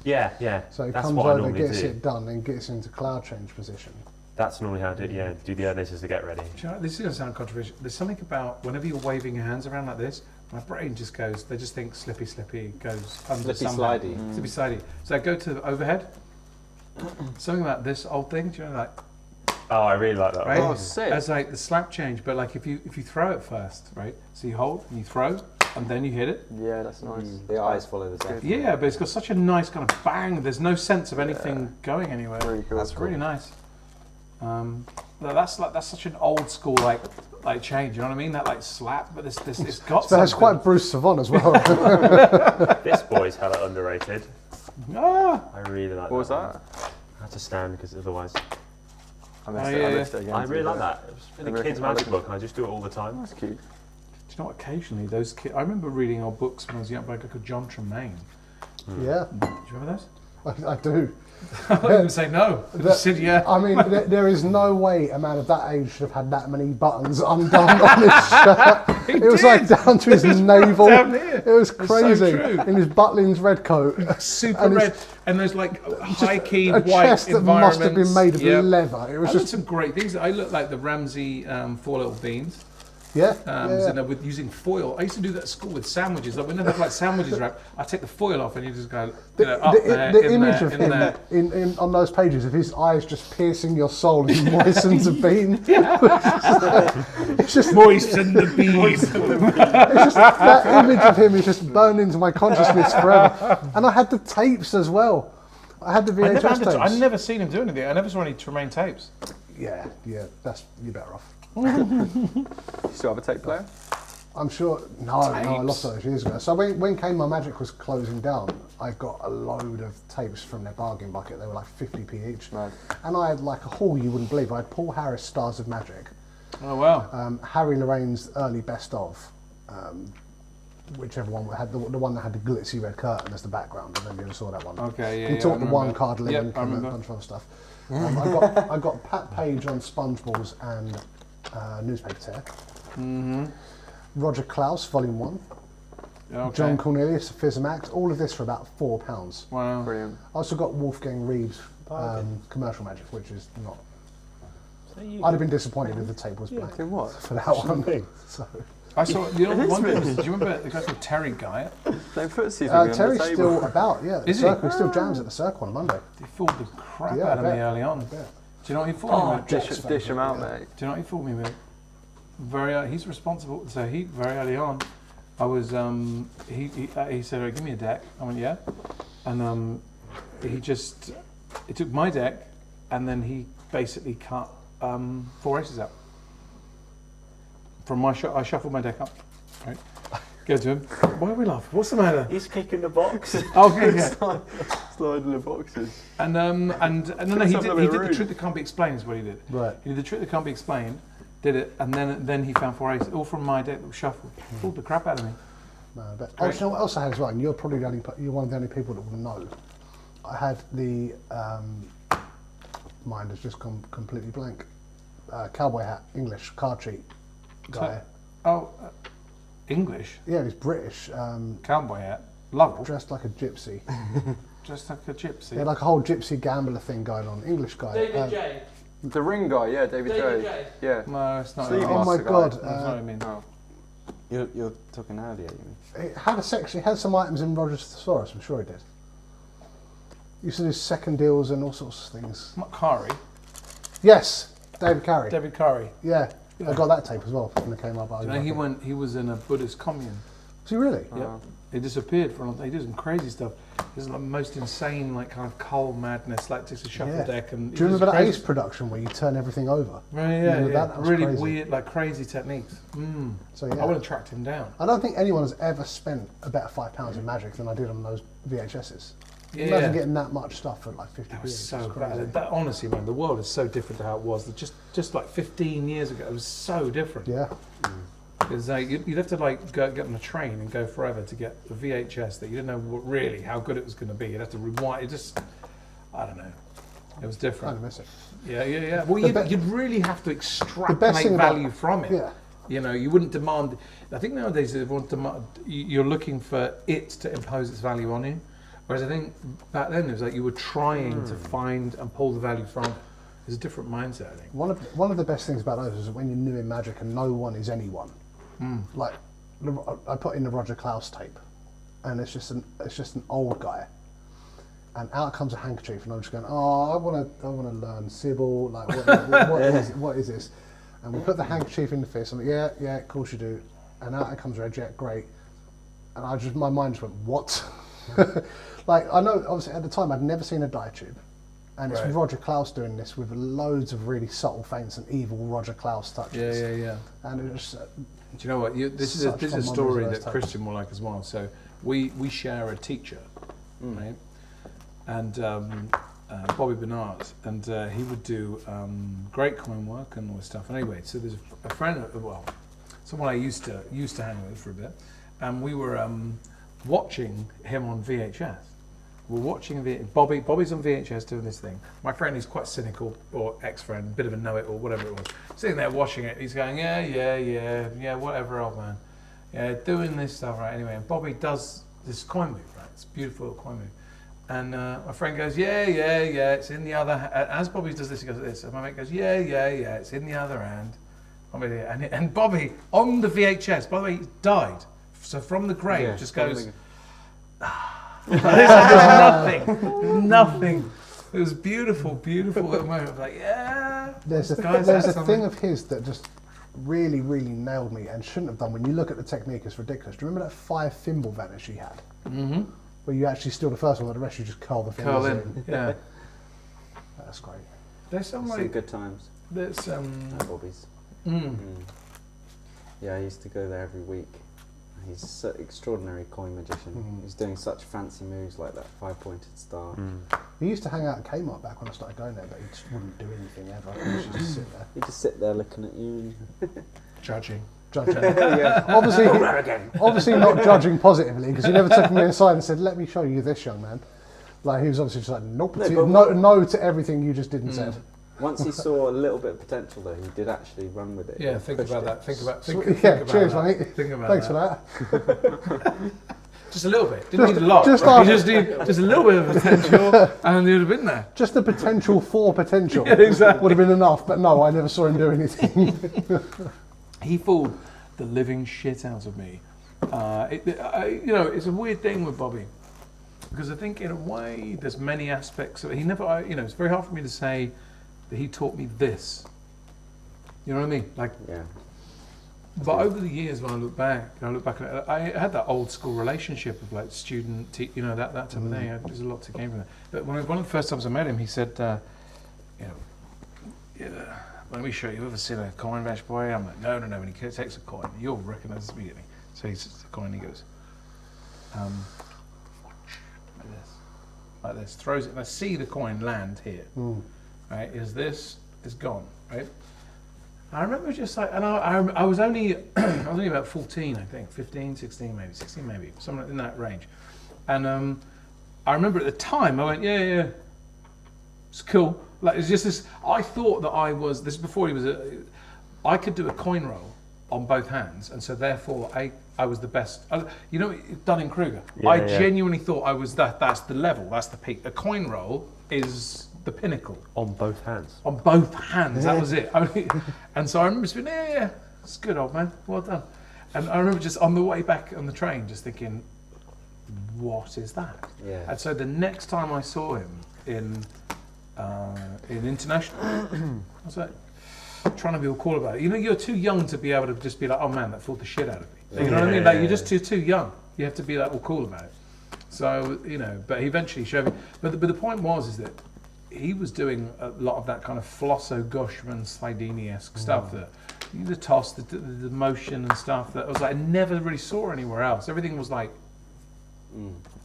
yeah. So he that's comes what I over, normally gets do. it done, and gets into cloud change position. That's normally how I do it. Yeah, do the Erdnases to get ready. Do you know, this is going to sound controversial. There's something about whenever you're waving your hands around like this, my brain just goes, they just think slippy, goes under Slippy somehow. slidey. Slippy slidey. So I go to the overhead. Something about this old thing, do you know, like, Oh, I really like that. right? Oh, sick. As like the slap change, but like if you throw it first, right? So you hold and you throw, and then you hit it. Yeah, that's nice. The eyes follow the deck. Yeah, but it's got such a nice kind of bang. There's no sense of anything going anywhere. Really cool. That's It's really nice. That's such an old school like change. You know what I mean? That like slap, but this it's got So that's something. quite Bruce Savant as well. This boy's hella underrated. Ah, I really like What was one. that? I had to stand because otherwise. I missed Oh, it. yeah, I missed it again. I to really be like fair. that. It was in a American kid's magic Magic. book, and I just do it all the time. That's cute. do you know what? Occasionally those kids. I remember reading old books when I was young by a guy called John Tremaine. Yeah, Do you remember those? I do. I was going to say no. I just said yeah. I mean, there is no way a man of that age should have had that many buttons undone on his shirt. It was like down to his navel. down here. It was It's so crazy. true. In his Butlins red coat. Super and red, it's and there's like Just high key a white chest that must have been made of Yep. leather. It was I did just some great things. I looked like the Ramsey Four Little Beans. yeah. With using foil. I used to do that at school with sandwiches. Like when they have like sandwiches wrapped, I take the foil off and you just go, you know, up there, The in image there, of in him there. in on those pages of his eyes just piercing your soul as he moistens a bean. It's just Moisten the bees. It's just that image of him is just burned into my consciousness forever. And I had the tapes as well. I had the VHS tapes. I've never seen him do anything. I never saw any Tremaine tapes. Yeah, that's you're better off. You still have a tape player? I'm sure. No, I lost those years ago. So when Came My Magic was closing down, I got a load of tapes from their bargain bucket. They were like 50p each. Mad. And I had like a haul you wouldn't believe. I had Paul Harris' Stars of Magic, Oh wow. Harry Lorraine's early best of, whichever one had the one that had the glitzy red curtain as the background. I don't know if you ever saw that one. Okay, yeah. He yeah, taught I the one remember. card link Yep, and I a remember. bunch of other stuff. I got Pat Page on Spongeballs and Newspaper Tear. Roger Klaus, Volume 1. Okay. John Cornelius, Fizmax, all of this for about £4. Wow. Brilliant. I also got Wolfgang Reeves commercial magic, which is not. So you- I'd have been disappointed if the tape was black Doing what? for that one. So, I saw, you know, one thing was, do you remember the guy called Terry Guy? Playing footsies on the Terry's table. still about, yeah. Is he? Circle, he still jams at the Circle on Monday. He fooled the crap Yeah, out of I me bet. early on. I Do bet. you know what he fooled me Oh, with? dish him out, Yeah. mate. Do you know what he fooled me with? He's responsible. So he very early on, I was he said, "Right, give me a deck." I went, "Yeah," and he took my deck, and then he basically cut 4 aces out from my I shuffled my deck up. Right, go to him. Why are we laughing? What's the matter? He's kicking the box. Okay, yeah. Sliding the boxes. And no, he Let's did have a bit the of trick room. that can't be explained is what he did. Right. He did the trick that can't be explained, did it, and then he found 4 aces, all from my deck that was shuffled. Fooled the crap out of me. No, I bet. Oh, do you know what else I had as well? And you're probably you're one of the only people that will know. I had the mind has just gone completely blank. Cowboy hat, English card cheat guy. Oh, English Yeah, he's British, cowboy hat, Lovell, dressed like a gypsy. just like a gypsy. He had like a whole gypsy gambler thing going on. English guy. J. The ring guy, yeah, David David J. J. Yeah. No, it's not. Sleeve That's Oh my master guy. God! not what I mean. Oh. You're talking earlier, you mean? It had a section. It had some items in Roger's Thesaurus. I'm sure he did. Used to do second deals and all sorts of things. Not Curry, Yes, David Carey. David Curry. Yeah, I got that tape as well when it came up. I was You know, like, he was in a Buddhist commune. Was he really? Yeah. He disappeared for a long time. He did some crazy stuff. He was like the most insane, like kind of coal madness, like just a shuffle Yeah. deck. And Do you remember that Ace production where you turn everything over? Right, Remember yeah. that was Really crazy. weird, like crazy techniques. So I yeah, would have tracked him down. I don't think anyone has ever spent a better £5 in Magic than I did on those VHSs. Yeah. Imagine getting that much stuff for like 50 That was years. so It's crazy. bad. That, honestly, man, the world is so different to how it was. Just like 15 years ago, it was so different. Yeah, Because you'd have to like get on a train and go forever to get the VHS that you didn't know really how good it was going to be. You'd have to rewind. It just, I don't know. It was kind different. of miss it. Yeah. Well, you'd really have to extrapolate thing about- value from it. Yeah. You know, you wouldn't demand. I think nowadays everyone you're looking for it to impose its value on you. Whereas I think back then it was like you were trying to find and pull the value from it. It's a different mindset, I think. One of the best things about those is that when you're new in Magic and no one is anyone. Like I put in the Roger Klaus tape, and it's just an old guy, and out comes a handkerchief, and I'm just going, oh, I want to learn Sybil, like what is this? And we put the handkerchief in the fist. I'm like, yeah, of course you do. And out it comes Red Jet, great. And my mind just went, what? Like I know, obviously at the time I'd never seen a die tube, and it's Right. Roger Klaus doing this with loads of really subtle feints and evil Roger Klaus touches. Yeah. And it was Do you know what? This is Such a fun story memories of that those Christian will like as well. So we share a teacher, right? And Bobby Bernard, and he would do great coin work and all this stuff. And anyway, so there's a friend, someone I used to hang with for a bit, and we were watching him on VHS. We're watching Bobby's on VHS doing this thing. My friend is quite cynical, or ex-friend, bit of a know-it-all, whatever it was. Sitting there watching it, he's going, yeah, whatever, old man. Yeah, doing this stuff, right, anyway. And Bobby does this coin move, right? It's a beautiful coin move. And my friend goes, yeah, it's in the other hand. As Bobby does this, he goes like this. And my mate goes, yeah, it's in the other hand. And Bobby, on the VHS, by the way, he died. So from the grave, just goes... nothing. It was beautiful little moment. Like, yeah. There's a something. thing of his that just really nailed me and shouldn't have done. When you look at the technique, it's ridiculous. Do you remember that 5 thimble vanish he had? Mm-hmm. Where you actually steal the first one, and the rest you just curl the fingers Curl in. Yeah. That's great. There's some Some like good times there's at Bobby's. Yeah, I used to go there every week. He's an extraordinary coin magician. He's doing such fancy moves like that 5-pointed star. He used to hang out at Kmart back when I started going there, but he just wouldn't do anything ever. He used to just sit there. He'd just sit there looking at you. judging. Judging. Obviously not judging positively, because he never took me aside and said, let me show you this, young man. Like, he was obviously just like, nope, No, but no to everything you just did and said. Once he saw a little bit of potential, though, he did actually run with it. Yeah, and think pushed about it. that. Think about Cheers, that. mate. Think about Thanks that. for that. Just a little bit. Didn't need a lot. just You after- just need just a little bit of potential, and you'd have been there. Just the potential for potential Yeah, exactly. would have been enough, but no, I never saw him do anything. He fooled the living shit out of me. You know, it's a weird thing with Bobby, because I think in a way there's many aspects of it. He never, you know, it's very hard for me to say that he taught me this. You know what I mean? Like, Yeah. but over the years, when I look back at it, I had that old school relationship of like student, you know, that type of thing. There's a lot to gain from that. But one of the first times I met him, he said, you know, yeah, let me show you. Ever seen a coin, Vash boy? I'm like, no. When he takes a coin, you'll recognise this immediately. So he takes the coin, he goes, like this, throws it, and I see the coin land here. Right? This is gone, right? I remember just like, and I was only about 14, I think, 15, 16 maybe, somewhere in that range. And I remember at the time I went, yeah, it's cool. Like, it's just this. I thought that this is before he was I could do a coin roll on both hands, and so therefore I was the best. You know, Dunning-Kruger. Yeah, I yeah. genuinely thought I was that's the level, that's the peak. A coin roll is the pinnacle. On both hands. On both hands, that was it. And so I remember just being, yeah, it's good, old man, well done. And I remember just on the way back on the train, just thinking, what is that? Yeah. And so the next time I saw him in international, I was like, trying to be all cool about it. You know, you're too young to be able to just be like, oh man, that fooled the shit out of me. You know what I mean? Like, you're just too young. You have to be like all cool about it. So, you know, but he eventually showed me. But the point is that he was doing a lot of that kind of Flosso Gushman Slidini-esque stuff, that the toss, the motion and stuff that I was like, I never really saw anywhere else. Everything was like,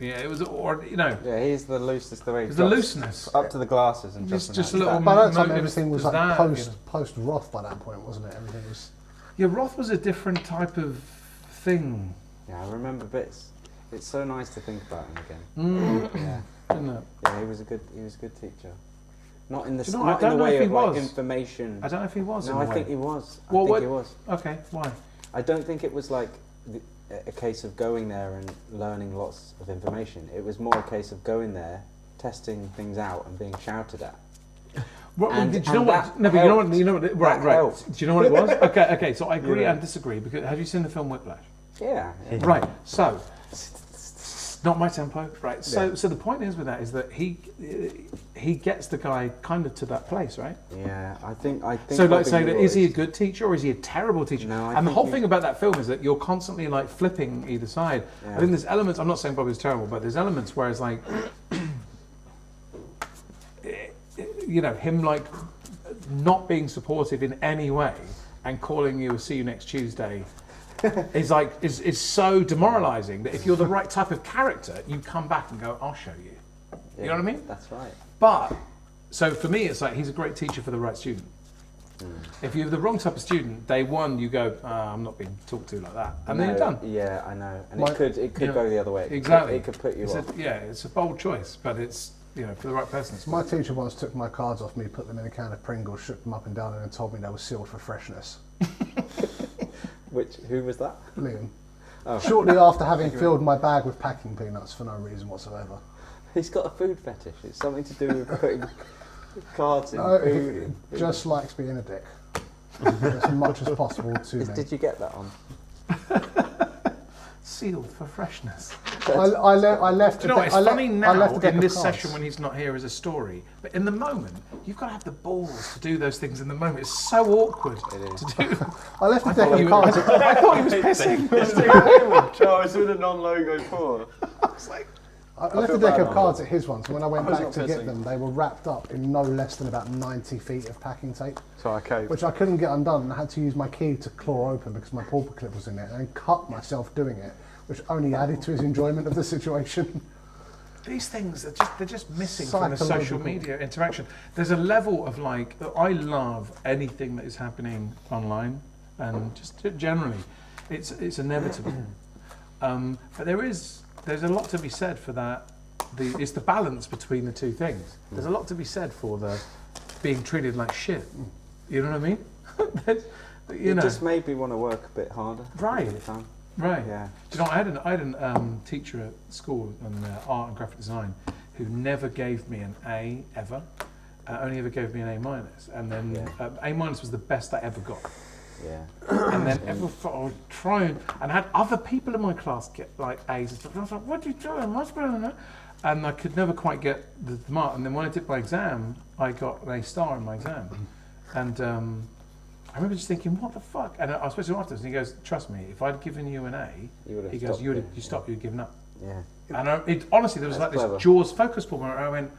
yeah, it was, or you know, Yeah, he's the loosest the way. it's the looseness. Up to the glasses and Just just a little. By that time, it everything was there's like that, post Roth by that point, wasn't it? Everything was. Yeah, Roth was a different type of thing, Yeah, I remember bits. It's so nice to think about him again. Yeah, isn't it? yeah, he was a good teacher. Not in the Do you know what, I not in don't the know way if he of like was. information. I don't know if he was. No, in a I way. think he was. Well, I think he was. Okay, why? I don't think it was like a case of going there and learning lots of information. It was more a case of going there, testing things out, and being shouted at. What, And- do you know and what? that No, but you know what? Right. helped. Do you know what it was? Okay. So I agree Yeah. and disagree, because have you seen the film Whiplash? Yeah. Right. So not my tempo. Right. So the point is with that is that he gets the guy kind of to that place, right? Yeah, I think. So, like, Bobby say that is he a was- good teacher or is he a terrible teacher? No, I and the think whole he- thing about that film is that you're constantly like flipping either side. Yeah. I think there's elements. I'm not saying Bobby's terrible, but there's elements where it's like, you know, him like not being supportive in any way and calling you a "see you next Tuesday" is so demoralising that if you're the right type of character, you come back and go, "I'll show you." You know what I mean? That's right. But, so for me, it's like he's a great teacher for the right student. If you're the wrong type of student, day one, you go, I'm not being talked to like that. And then you're done. Yeah, I know. And My- it could Yeah. go the other way. Exactly. It could put you It's off. it's a bold choice, but it's, you know, for the right person. It's My teacher once took my cards off me, put them in a can of Pringles, shook them up and down, and then told me they were sealed for freshness. Who was that? Liam. Oh. Shortly after having filled my bag with packing peanuts for no reason whatsoever. He's got a food fetish. It's something to do with putting cards in No, food. he just likes being a dick. As much as possible to me. Did you get that on? sealed for freshness. I left. Do you know what? It's funny I now left a deck in of this cards. session when he's not here as a story, but in the moment, you've got to have the balls to do those things in the moment. It's so awkward It is. to do. I left a deck thought of you- cards. I thought he was pissing. Charles with a non-logo pour. It's like, I left a feel deck bad of now. cards at his one, so when I went I was back not to get pissing. them, they were wrapped up in no less than about 90 feet of packing tape, So I caved. which I couldn't get undone, and I had to use my key to claw open because my pauper clip was in it, and cut myself doing it, which only added to his enjoyment of the situation. these things they're just missing from the social Psychological. media interaction. There's a level of like, I love anything that is happening online, and just generally, it's inevitable. But there's a lot to be said for that. It's the balance between the two things. There's a lot to be said for being treated like shit. You know what I mean? You It know, just made me want to work a bit harder. Right. all the time. right. Yeah. Do you know, I had an teacher at school in art and graphic design who never gave me an A ever. Only ever gave me an A minus, and then A minus was the best I ever got. Yeah. And then I would try and I had other people in my class get like A's and stuff. And I was like, "What are you doing? Much better than that." And I could never quite get the mark. And then when I did my exam, I got an A star in my exam. And I remember just thinking, "What the fuck?" And I was supposed to afterwards, and he goes, "Trust me, if I'd given you an A," he goes, "You'd have given up." Yeah. And honestly, there was That's like clever. this Jaws focus pull where I went,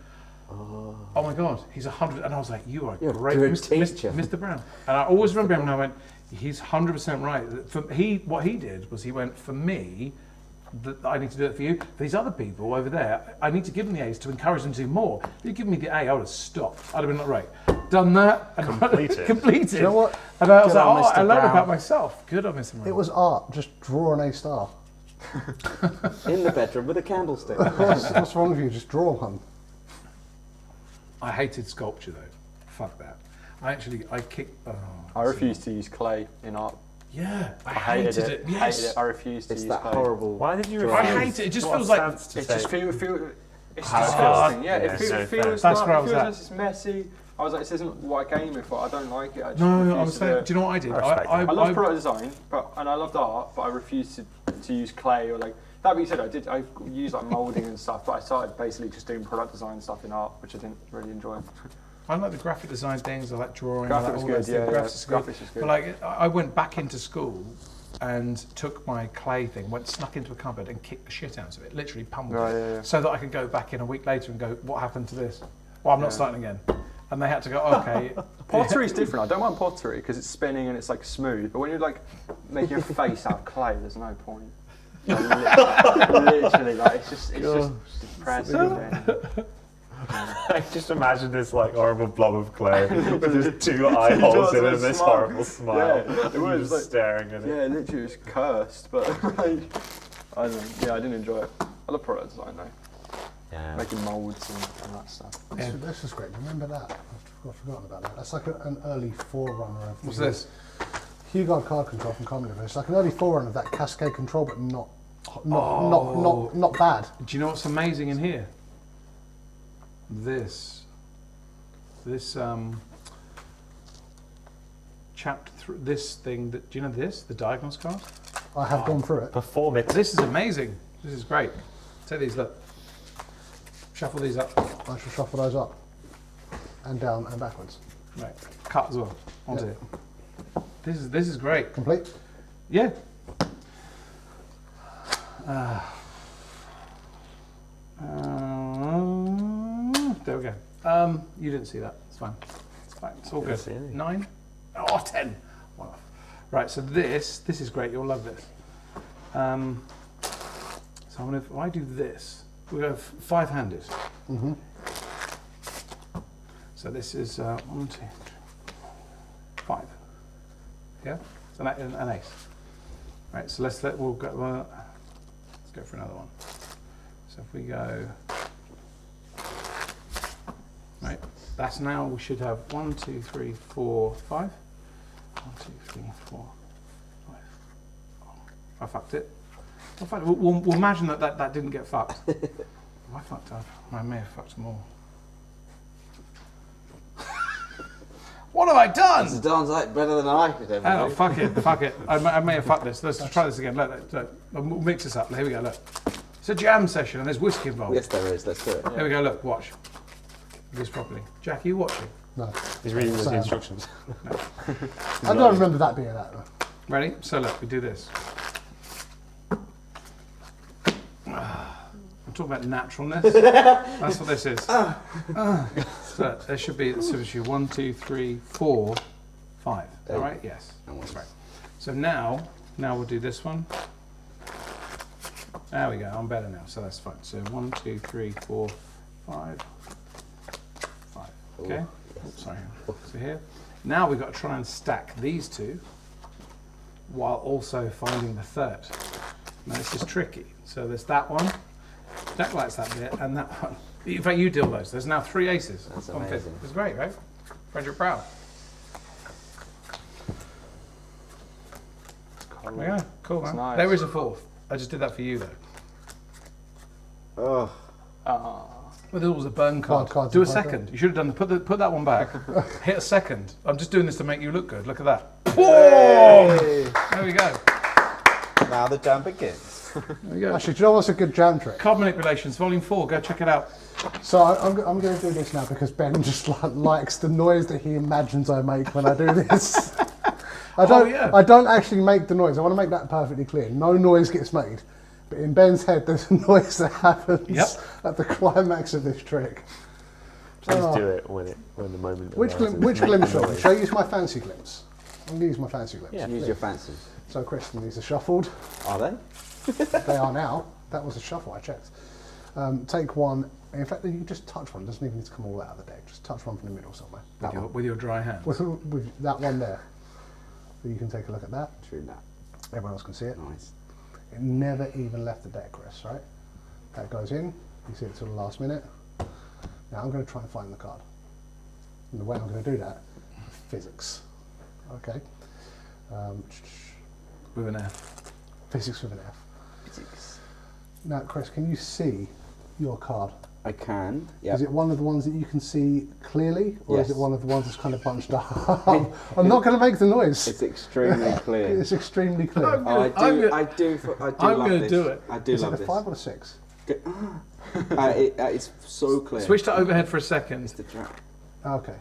"Oh my God, he's 100," and I was like, "You are You're a great, good Mr. teacher." Mr. Brown." And I always remember him, and I went, "He's 100% right." What he did was he went, "For me, I need to do it for you. For these other people over there, I need to give them the A's to encourage them to do more. If you give me the A, I would have stopped. I'd have been like, right, done that, and completed. Do you know what? And I was Good like, on oh, Mr. I learned Brown. about myself. Good on Mr. Brown. It was art. Just draw an A star. In the bedroom with a candlestick. What's wrong with you? Just draw one. I hated sculpture though. Fuck that. I kicked. Oh, I refuse to use clay in art. Yeah, I hated hated it. Yes. Hated it. I refuse to It's use that clay. horrible. Why did you? I refuse? hate it. It just What feels like stance to It just take? it's How it disgusting. feels. Yeah, Yeah, it feels, so feels That's like, where I it was feels at. like it's messy. I was like, this isn't what I came here for. I don't like it. I just No, refuse I was to saying. do Do you know what I did? I respect I love product design, and I loved art, but I refused to use clay or like. That being said, I used like moulding and stuff, but I started basically just doing product design stuff in art, which I didn't really enjoy. I like the graphic design things. I like drawing. Graphics I like all good, those things. yeah, Graphics is good. graphics is good. But like, I went back into school and took my clay thing, snuck into a cupboard and kicked the shit out of it. Literally pummeled Right, it, yeah, yeah. so that I could go back in a week later and go, "What happened to this?" Well, I'm not starting again. And they had to go, "Okay." Pottery's different. I don't mind pottery because it's spinning and it's like smooth. But when you're like making a face out of clay, there's no point. Like, literally, like it's just depressing. Man. I just imagine this like horrible blob of clay with just two eye holes in it and this smug. horrible smile. Yeah, it was just like- staring at it. Yeah, literally, it was cursed. But like, I don't know. Yeah, I didn't enjoy it. I love product design though, Yeah. making moulds and that stuff. This is great. Remember that? I've forgotten about that. That's like an early forerunner of. What's this? Huguard card control from Commodore. It's like an early forerunner of that cascade control, but not bad. Do you know what's amazing in here? This chapter this thing that do you know this the diagonals card? I have gone through it. Perform it. This is amazing. This is great. Take these. Look. Shuffle these up. I shall shuffle those up and down and backwards. Right. Cut as well. Onto Yep. it. This is great. Complete. Yeah. There we go. You didn't see that. It's fine. It's fine. It's all Didn't good. see anything. 9? Oh, 10. One off. Right. So this is great. You'll love this. So I'm gonna. If I do this, we have 5-handed. Mm-hmm. So this is 1, 2, 3, 5. Yeah. So an ace. Right. So we'll go. Let's go for another one. So if we go. Right. That's now we should have 1, 2, 3, 4, 5. 1, 2, 3, 4, 5. Oh, I fucked it. I fucked it. We'll imagine that didn't get fucked. I fucked up. I may have fucked them all. What have I done? It's Don's like better than I could ever Oh, do. fuck it. I may have fucked this. Let's try this again. Look. We'll mix this up. Here we go, look. It's a jam session and there's whiskey involved. Yes, there is. Let's do it. Here we go, look, watch. Do this properly. Jack, are you watching? No. He's reading the Sam. instructions. I don't remember that being that. Ready? So look, we do this. I'm talking about naturalness. That's what this is. So there should be 1, 2, 3, 4, 5. All right? Yes. That's right. So now we'll do this one. There we go. I'm better now, so that's fine. So 1, 2, 3, 4, 5. 5. Okay. Ooh, Oops, sorry. So here. Now we've got to try and stack these two while also finding the third. Now this is tricky. So there's that one. Jack likes that bit, and that one. In fact, you deal those. There's now 3 aces. That's on fifth. amazing. It's great, right? Frederick Brown. There we go. Cool, man. nice. There is a fourth. I just did that for you, though. Oh, Well, there was a burn card. cards Do a and burn second. You should have done. Put that one back. Hit a second. I'm just doing this to make you look good. Look at that. Boom! There we go. now the jam begins. There we go. Actually, do you know what's a good jam trick? Card Manipulations, Volume 4. Go check it out. So I'm going to do this now because Ben just likes the noise that he imagines I make when I do this. I don't actually make the noise. I want to make that perfectly clear. No noise gets made. But in Ben's head, there's a noise that happens at the climax of this trick. Please do it when the moment. Which glimpse shall I? Shall I use my fancy glimpse? I'm going to use my fancy glimpse. Yeah. Use your fancy. So, Kristen, these are shuffled. Are they? They are now. That was a shuffle, I checked. Take one. In fact, you just touch one. It doesn't even need to come all out of the deck. Just touch one from the middle somewhere. That one. With your dry hands. With that one there. So you can take a look at that. True that. Everyone else can see it. Nice. It never even left the deck, Chris, right? That goes in. You see it till the last minute. Now I'm going to try and find the card. And the way I'm going to do that, physics. Okay. With an F. Physics with an F. Physics. Now, Chris, can you see your card? I can. Yeah. Is it one of the ones that you can see clearly, or is Yes. it one of the ones that's kind of bunched up? I'm not going to make the noise. It's extremely clear. It's extremely clear. Oh, I do love this. do it. I do Is love it a this. 5 or a 6? It's so clear. Switch to overhead for a second. It's the track. Okay.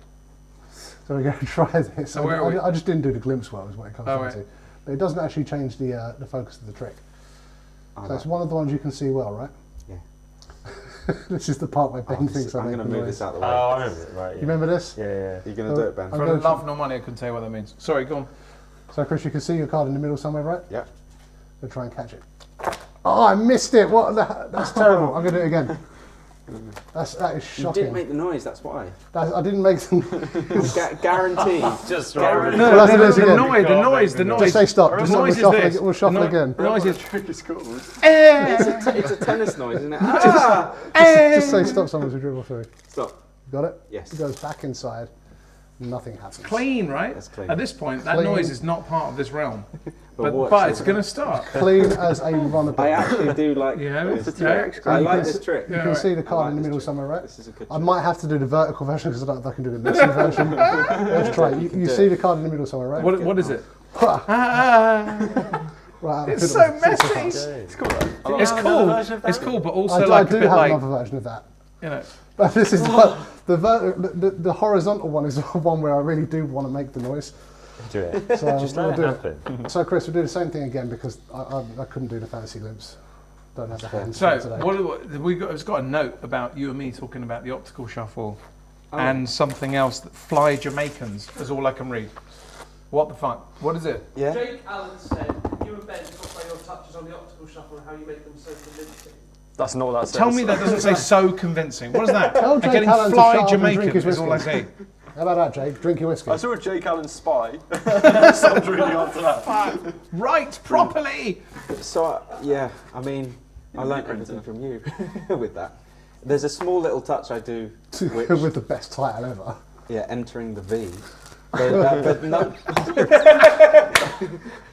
So we're going to try this. So where are we? I just didn't do the glimpse well, is what it comes Oh, down right. to. But it doesn't actually change the focus of the trick. I So it's like- one of the ones you can see well, right? Yeah. This is the part where Ben thinks I'm I going to make the move noise. this out of the Oh, way. I remember it, right? You remember this? Yeah, yeah. You're going to do it, Ben. I'm For gonna love nor money, I couldn't tell you what that means. Sorry, go on. So Chris, you can see your card in the middle somewhere, right? Yeah. We'll try and catch it. Oh, I missed it! What? That's terrible. I'm going to do it again. That is You shocking. didn't make the noise, that's why. I didn't make them. Guaranteed. Just Guaranteed. No, let's do this again. The noise. Just say stop. Just The we'll noise is shuffle, this. we'll shuffle The again. The noise is. Trick is called. It's a tennis noise, isn't it? Ah! Just say stop someone to dribble through. Stop. Got it? Yes. It goes back inside. Nothing happens. Clean, right? That's clean. At this point, that Clean. noise is not part of this realm. watch But this. it's going to start. Clean as a runner. I actually do like Yeah, this. it's T-Rex. I You like can this s- trick. You Yeah, can right. see the card I in the like middle this somewhere, right? This is a good I trick. might have to do the vertical version because I don't know if I can do the messy version. Let's try it. You see the card in the middle somewhere, right? What is it? Right out the It's middle. so messy. It's cool. It's cool. It's cool, but also I like do a bit have like, another version of that. you know. But this is the horizontal one is the one where I really do want to make the noise. Do it. So Just we'll let it do happen. So Chris, we'll do the same thing again because I couldn't do the fancy glimpse. Don't have the hands So, today. it's got a note about you and me talking about the optical shuffle and something else that Fly Jamaicans is all I can read. What the fuck? What is it? Yeah. Jake Allen said, you and Ben talk about your touches on the optical shuffle and how you make them so convincing. That's not what that says. Tell me that doesn't say so convincing. What is that? Tell I'm Jake getting Allen to Fly shut up and drink Jamaicans his is all I whiskey. see. How about that, Jake? Drink your whiskey. I saw a Jake Allen spy. So I'm reading on to that. Right, properly! So, yeah, I mean, I learned everything from you with that. There's a small little touch I do, which, With the best title ever. yeah, entering the V. But no.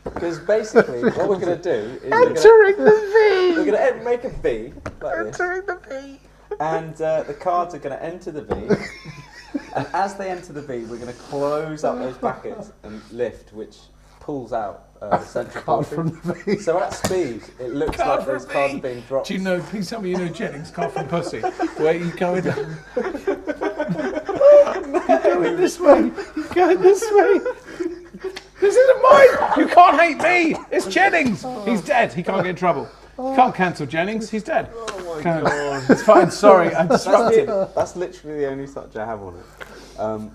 Because basically, what we're going to do is we're going to make a V like this. Entering the V. And the cards are going to enter the V. And as they enter the V, we're going to close up those brackets and lift, which pulls out the central Card portion. from the V. So at speed, it looks Card like those from cards V. are being dropped. Do you know, please tell me you know Jennings, Card from Pussy. Where you going? You're going this way. You're going this way. This isn't mine. You can't hate me. It's Jennings. He's dead. He can't get in trouble. You can't cancel Jennings. He's dead. Oh my God. It's fine. Sorry. I'm disrupted. That's literally the only touch I have on it.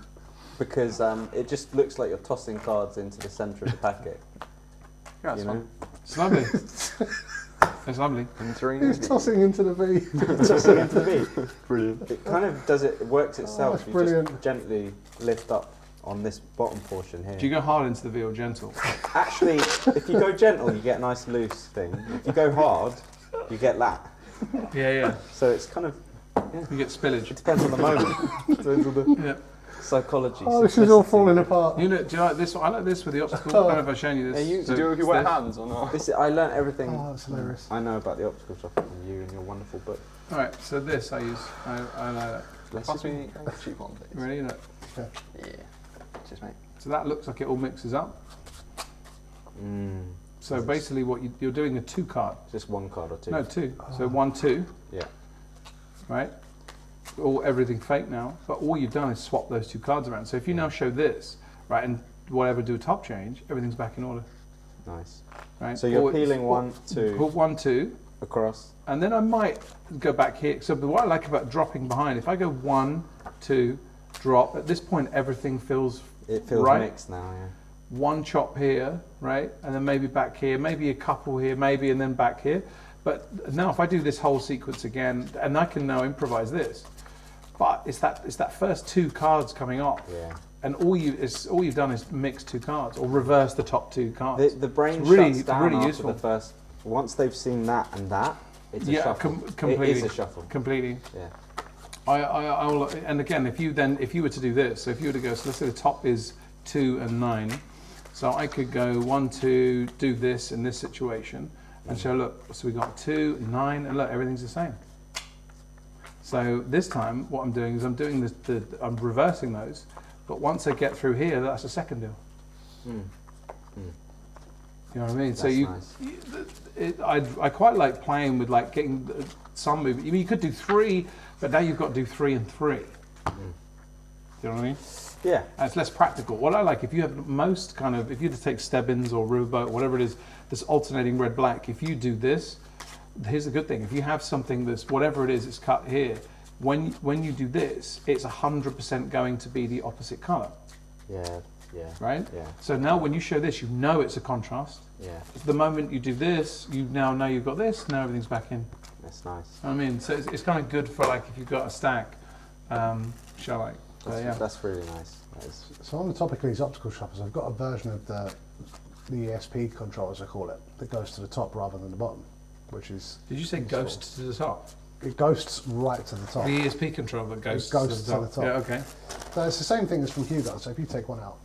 Because it just looks like you're tossing cards into the centre of the packet. Yeah, that's You know? fun. It's lovely. It's lovely. Entering He's tossing into the V. Tossing into the V. Brilliant. It kind of does it works itself. that's You brilliant. just gently lift up on this bottom portion here. Do you go hard into the V or gentle? Actually, if you go gentle, you get a nice loose thing. If you go hard, you get that. Yeah, yeah. So it's kind of You get spillage. depends on the moment. Depends on the. Yeah. Psychology. Oh, this is all falling apart. You know, do you like this one? I like this with the optical. I don't know if I've shown you this. Yeah, you- Do you do it with your wet this. hands or not? I learnt everything Oh, that's hilarious. I know about the optical shuffle from you and your wonderful book. All right, so this I use. I like that. Bless Pass you. me a cheap one, please. Ready? Look. Yeah. Cheers, mate. So that looks like it all mixes up. Mm. So basically, what you're doing a 2 card. Just one card or two. No, 2. So 1, 2. Yeah. Right. Everything fake now, but all you've done is swap those 2 cards around. So if you now show this, right, and whatever do a top change, everything's back in order. Nice. Right. So you're Or peeling it's- 1, 2 Put 1, 2. across. And then I might go back here. So what I like about dropping behind, if I go 1, 2, drop, at this point everything feels It feels right. mixed now, yeah. 1 chop here, right? And then maybe back here, maybe a couple here, maybe, and then back here. But now if I do this whole sequence again, and I can now improvise this, but it's that first 2 cards coming off. Yeah. And all you've done is mix 2 cards or reverse the top 2 cards. The brain It's really- shuts down really after useful. the first. Once they've seen that and that, it's a Yeah, shuffle. completely. It is a shuffle. Completely. Yeah. I'll, and again, if you were to do this, so if you were to go, so let's say the top is 2 and 9, so I could go 1, 2, do this in this situation, and show, look, so we got 2, 9, and look, everything's the same. So this time, what I'm doing is I'm doing I'm reversing those, but once I get through here, that's a second deal. Mm. You know what I mean? That's So nice. I quite like playing with like getting some movement. I mean, you could do 3, but now you've got to do 3 and 3. You know what I mean? Yeah. And it's less practical. What I like, if you have most kind of, if you just take Stebbins or Riverboat, whatever it is, this alternating red-black, if you do this, here's the good thing. If you have something that's, whatever it is, it's cut here, when you do this, it's 100% going to be the opposite color, Yeah. Yeah. right? Yeah. So now when you show this, you know it's a contrast. Yeah. The moment you do this, you now know you've got this, now everything's back in. That's nice. I mean, so it's kind of good for like, if you've got a stack, shall I? That's really nice. That is. So on the topic of these optical shuffles, I've got a version of the ESP control, as I call it, that goes to the top rather than the bottom, which is Did you say useful. ghost to the top? It ghosts right to the top. The ESP control that goes goes to the top. Yeah, okay. So it's the same thing as from Hugo. So if you take one out,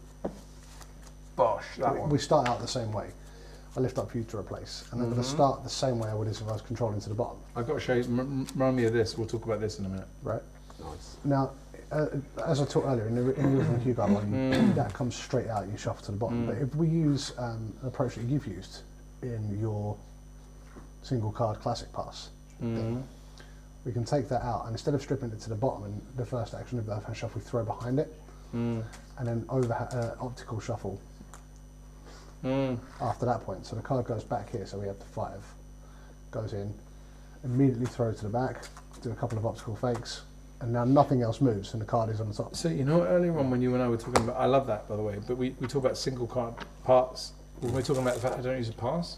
Bosh, that one. we start out the same way. I lift up for you to replace, and I'm going to start the same way I would as if I was controlling to the bottom. I've got to show you, remind me of this, we'll talk about this in a minute. Right. Nice. Now, as I talked earlier, in the original Hugo one, that comes straight out, you shuffle to the bottom. But if we use an approach that you've used in your single card classic pass, then we can take that out, and instead of stripping it to the bottom and the first action of the left hand shuffle, we throw behind it, and then optical shuffle after that point. So the card goes back here, so we have the 5, goes in, immediately throw to the back, do a couple of optical fakes, and now nothing else moves and the card is on the top. So you know earlier on when you and I were talking about, I love that by the way, but we talk about single card parts, when we're talking about the fact I don't use a pass,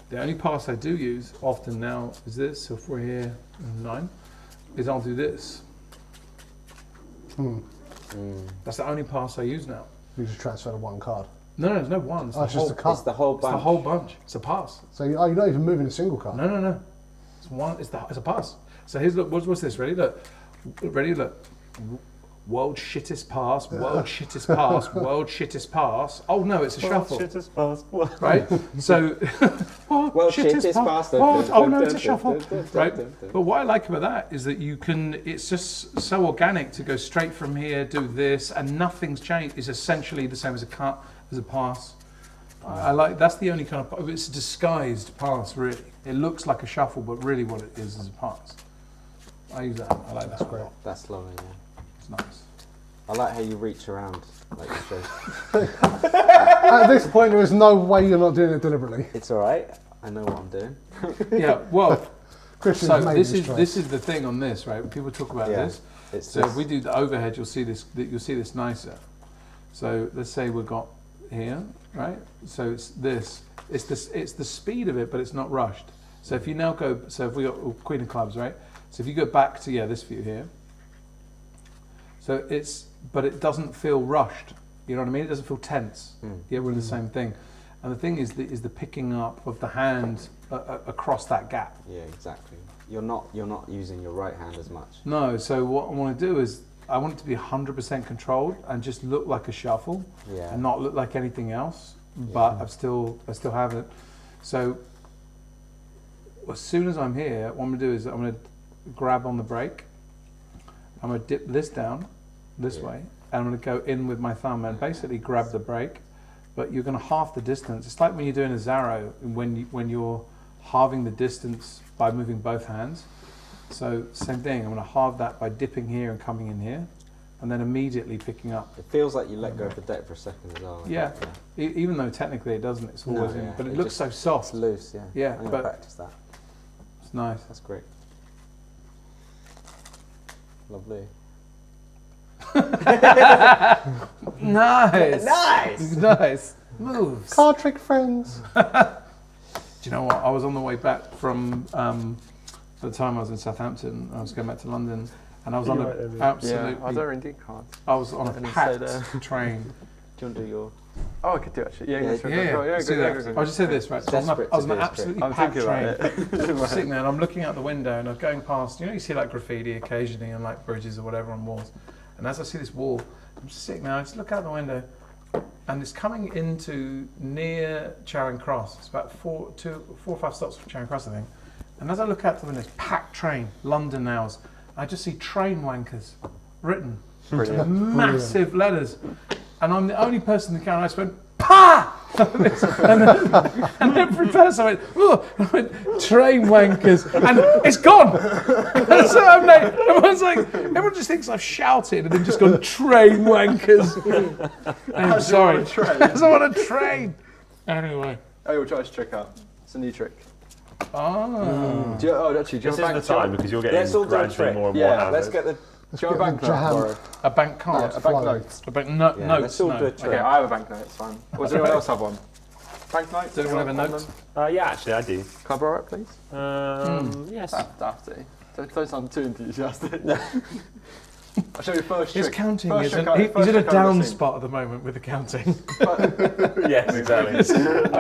the only pass I do use often now is this, so if we're here 9, is I'll do this. That's the only pass I use now. You just transfer to one card. No, there's no one, it's, Oh, it's just a card. It's the whole it's the bunch. whole bunch, it's a pass. So you're not even moving a single card. No. It's one. It's a pass. So here's look. What's this? Ready? Look. Ready? Look. World shittest pass. World shittest pass. World shittest pass. Oh no, it's a shuffle. Right. So. Well, shittest pass. What? Oh no, it's a shuffle. Right. But what I like about that is that you can. It's just so organic to go straight from here, do this, and nothing's changed. It's essentially the same as a cut, as a pass. I like, that's the only kind of, it's a disguised pass really. It looks like a shuffle, but really what it is a pass. I use that, I like that. That's great. That's lovely, yeah. It's nice. I like how you reach around like you show. At this point, there is no way you're not doing it deliberately. It's all right. I know what I'm doing. Yeah, well, Christian's so made this choice. is the thing on this, right? When people talk about Yeah. this, It's so if just, we do the overhead, you'll see this nicer. So let's say we've got here, right? So it's this. It's the speed of it, but it's not rushed. So if you now go, so if we got Queen of Clubs, right? So if you go back to this view here. So but it doesn't feel rushed. You know what I mean? It doesn't feel tense. Yeah, we're in the same thing. And the thing is the picking up of the hand across that gap. yeah, exactly. You're not using your right hand as much. No, so what I want to do is I want it to be 100% controlled and just look like a shuffle Yeah. and not look like anything else. But I still have it. So as soon as I'm here, what I'm gonna do is I'm gonna grab on the brake. I'm gonna dip this down this way, and I'm gonna go in with my thumb and basically grab the brake. But you're gonna halve the distance. It's like when you're doing a Zarro, when you're halving the distance by moving both hands. So same thing. I'm gonna halve that by dipping here and coming in here, and then immediately picking up. It feels like you let go of the deck for a second as well. like Yeah. that, Even though technically it doesn't, it's No, always in. yeah. But it It looks just- so It's soft. loose, yeah. Yeah, I'm gonna but practice that. it's nice. That's great. Lovely. Nice. Nice! Nice. Moves. Card trick friends. Do you know what? I was on the way back from the time I was in Southampton. I was going back to London, and I was on You're an right there, mate. absolutely. I don't indeed can't. I was on a And packed instead, train. Do you want to do your... Oh, I could do actually. Yeah, Yeah, yeah, Yeah, go, see go, that? go, go, I'll go. just say this, right? So I Desperate was on to an be absolutely I'm packed thinking about train. it. Sitting there, and I'm looking out the window, and I'm going past. You know, you see like graffiti occasionally on like bridges or whatever on walls. And as I see this wall, I'm just sitting there. I just look out the window, and it's coming into near Charing Cross. It's about 4 or 5 stops from Charing Cross, I think. And as I look out the window, packed train, London hours. I just see train wankers written in massive letters, and I'm the only person in the car. And I just went, "Pa!" and every person went, "Oh!" I went, "Train wankers," and it's gone. So I'm like, everyone just thinks I've shouted and then just gone, "Train wankers." I'm sorry. As I'm on a train. Anyway. Oh, we'll try this trick out. It's a new trick. Oh. Do you, actually, do you This have a is the bank time because you're getting Let's all do a gradually trick. more and Yeah, more habit. Let's get the... Do you have a bank note? Jam. Borrow? A bank card. Yeah, a bank note. A bank Yeah, notes. let's all do a No. trick. Okay, I have a bank note, it's fine. Or does anyone else have one? Bank note? Does anyone have a note? Yeah, actually, I do. Can I borrow it, please? Yes. Dafty. Don't sound too enthusiastic. I'll show you first His trick. counting First is trick he's first in a trick I've down ever seen. spot at the moment with the counting. Yes, exactly. I've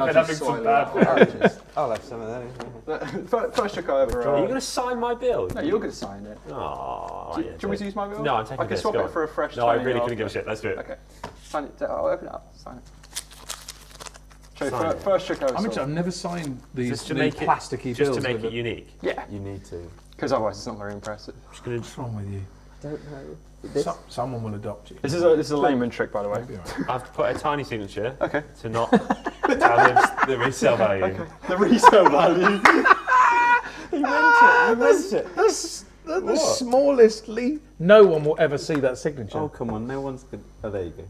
been having some bad. I'll have some of those. First trick I ever. Are you going to sign my bill? No, you're going to sign it. Oh, Do you want me to use my bill? No, I'm taking I can this. swap go it on. for a fresh. No, I 20 really after. couldn't give a shit. Let's do it. Okay. Sign it. I'll open it up. Sign it. Show you Sign it. first trick I ever I mean, saw. I've never signed these Just to new make it, plasticky just bills. to make with it unique. Yeah, You need to. because otherwise it's not very impressive. Just gonna, What's wrong with you? Don't know. Someone will adopt you. This is a layman trick, by the way. It'll be all right. I've put a tiny signature Okay. to not damage the resale value. The resale value. He meant it. That's the smallest leaf. No one will ever see that signature. Oh, come on. No one's good. Oh, there you go.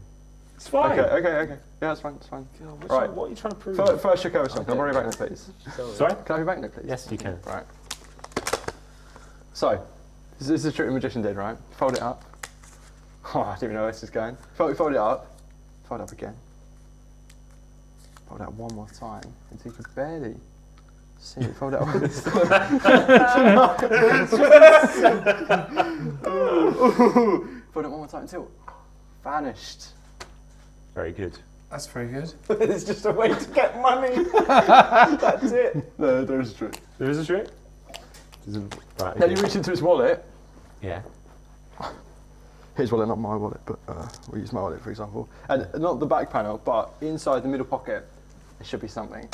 It's fine. Okay. Yeah, that's fine. That's fine. Right. What are you trying to prove? First trick I ever saw. Can I borrow your bank note, please? Sorry? Can I have your bank note, please? Yes, you can. Right. So, this is the trick the magician did, right? Fold it up. Oh, I don't even know where this is going. Fold it up. Fold it up again. Fold it up one more time until you can barely see it. Fold it up one more time. Fold it one more time until vanished. Very good. That's very good. It's just a way to get money. That's it. No, there is a trick. There is a trick? Right. Then he reached into his wallet. Yeah. His wallet, not my wallet, but we'll use my wallet for example. And not the back panel, but inside the middle pocket, there should be something.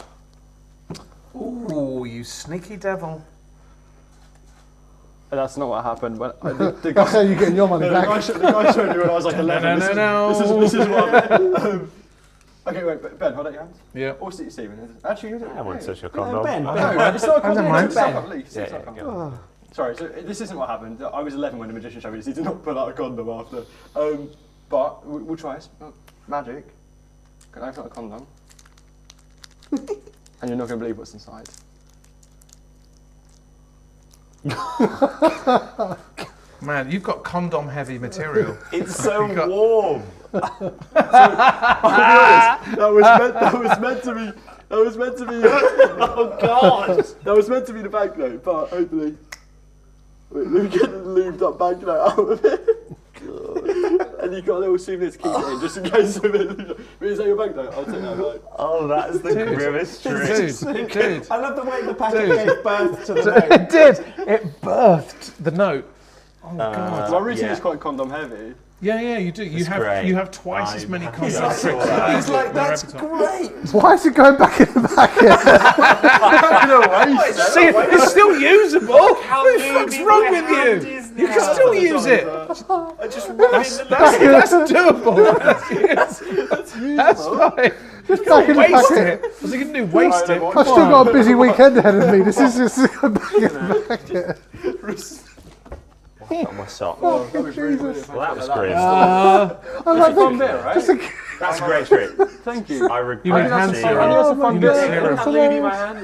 Ooh, you sneaky devil. And that's not what happened. When the That's how you're getting your money the back. guy showed me when I was like 11. This is what okay, wait, Ben, hold out your hands. Yeah. Or Stephen. Actually, I want such a No, condom. Ben. no, it's not a I don't mind. It's not a lease. Yeah, It's not a yeah, condom. go on. Sorry, so this isn't what happened. I was 11 when the magician showed me this. He did not pull out a condom after. But we'll try this. Magic. Can I open up a condom? And you're not going to believe what's inside. Man, you've got condom heavy material. It's so You got- warm. I'll be honest. That was meant to be. That was meant to be. Oh God! That was meant to be the banknote, but hopefully we get the lubed up banknote out of it. And you got a little souvenir to keep it in, just in case of it. Is that your banknote? I'll take that back. Oh, that's the Dude. grimmest trick. Dude. I love the way the packet Dude. gave birth to the note. It did. It birthed the note. Oh God. My routine is quite condom heavy. Yeah, you do. It's great. You have twice as many happy condoms. I saw that. He's like, that's great. Why is it going back in the packet? See, it's still usable. How What the fuck's wrong with you? You can still use it. I just rub it in the That's doable. That's fine. Just back in the Waste packet. it. What's he going to do? Waste it? I've still got a busy weekend ahead of me. This is just going back in the packet. on my sock. Oh, that'd be Jesus. brilliant. Well, that was grim. I like fun the, bit, right? just the, That's a great trick. Thank you. I You regret mean hand seeing serum? it. That's a Oh my fun You bit. need serum. Have lady in my hand.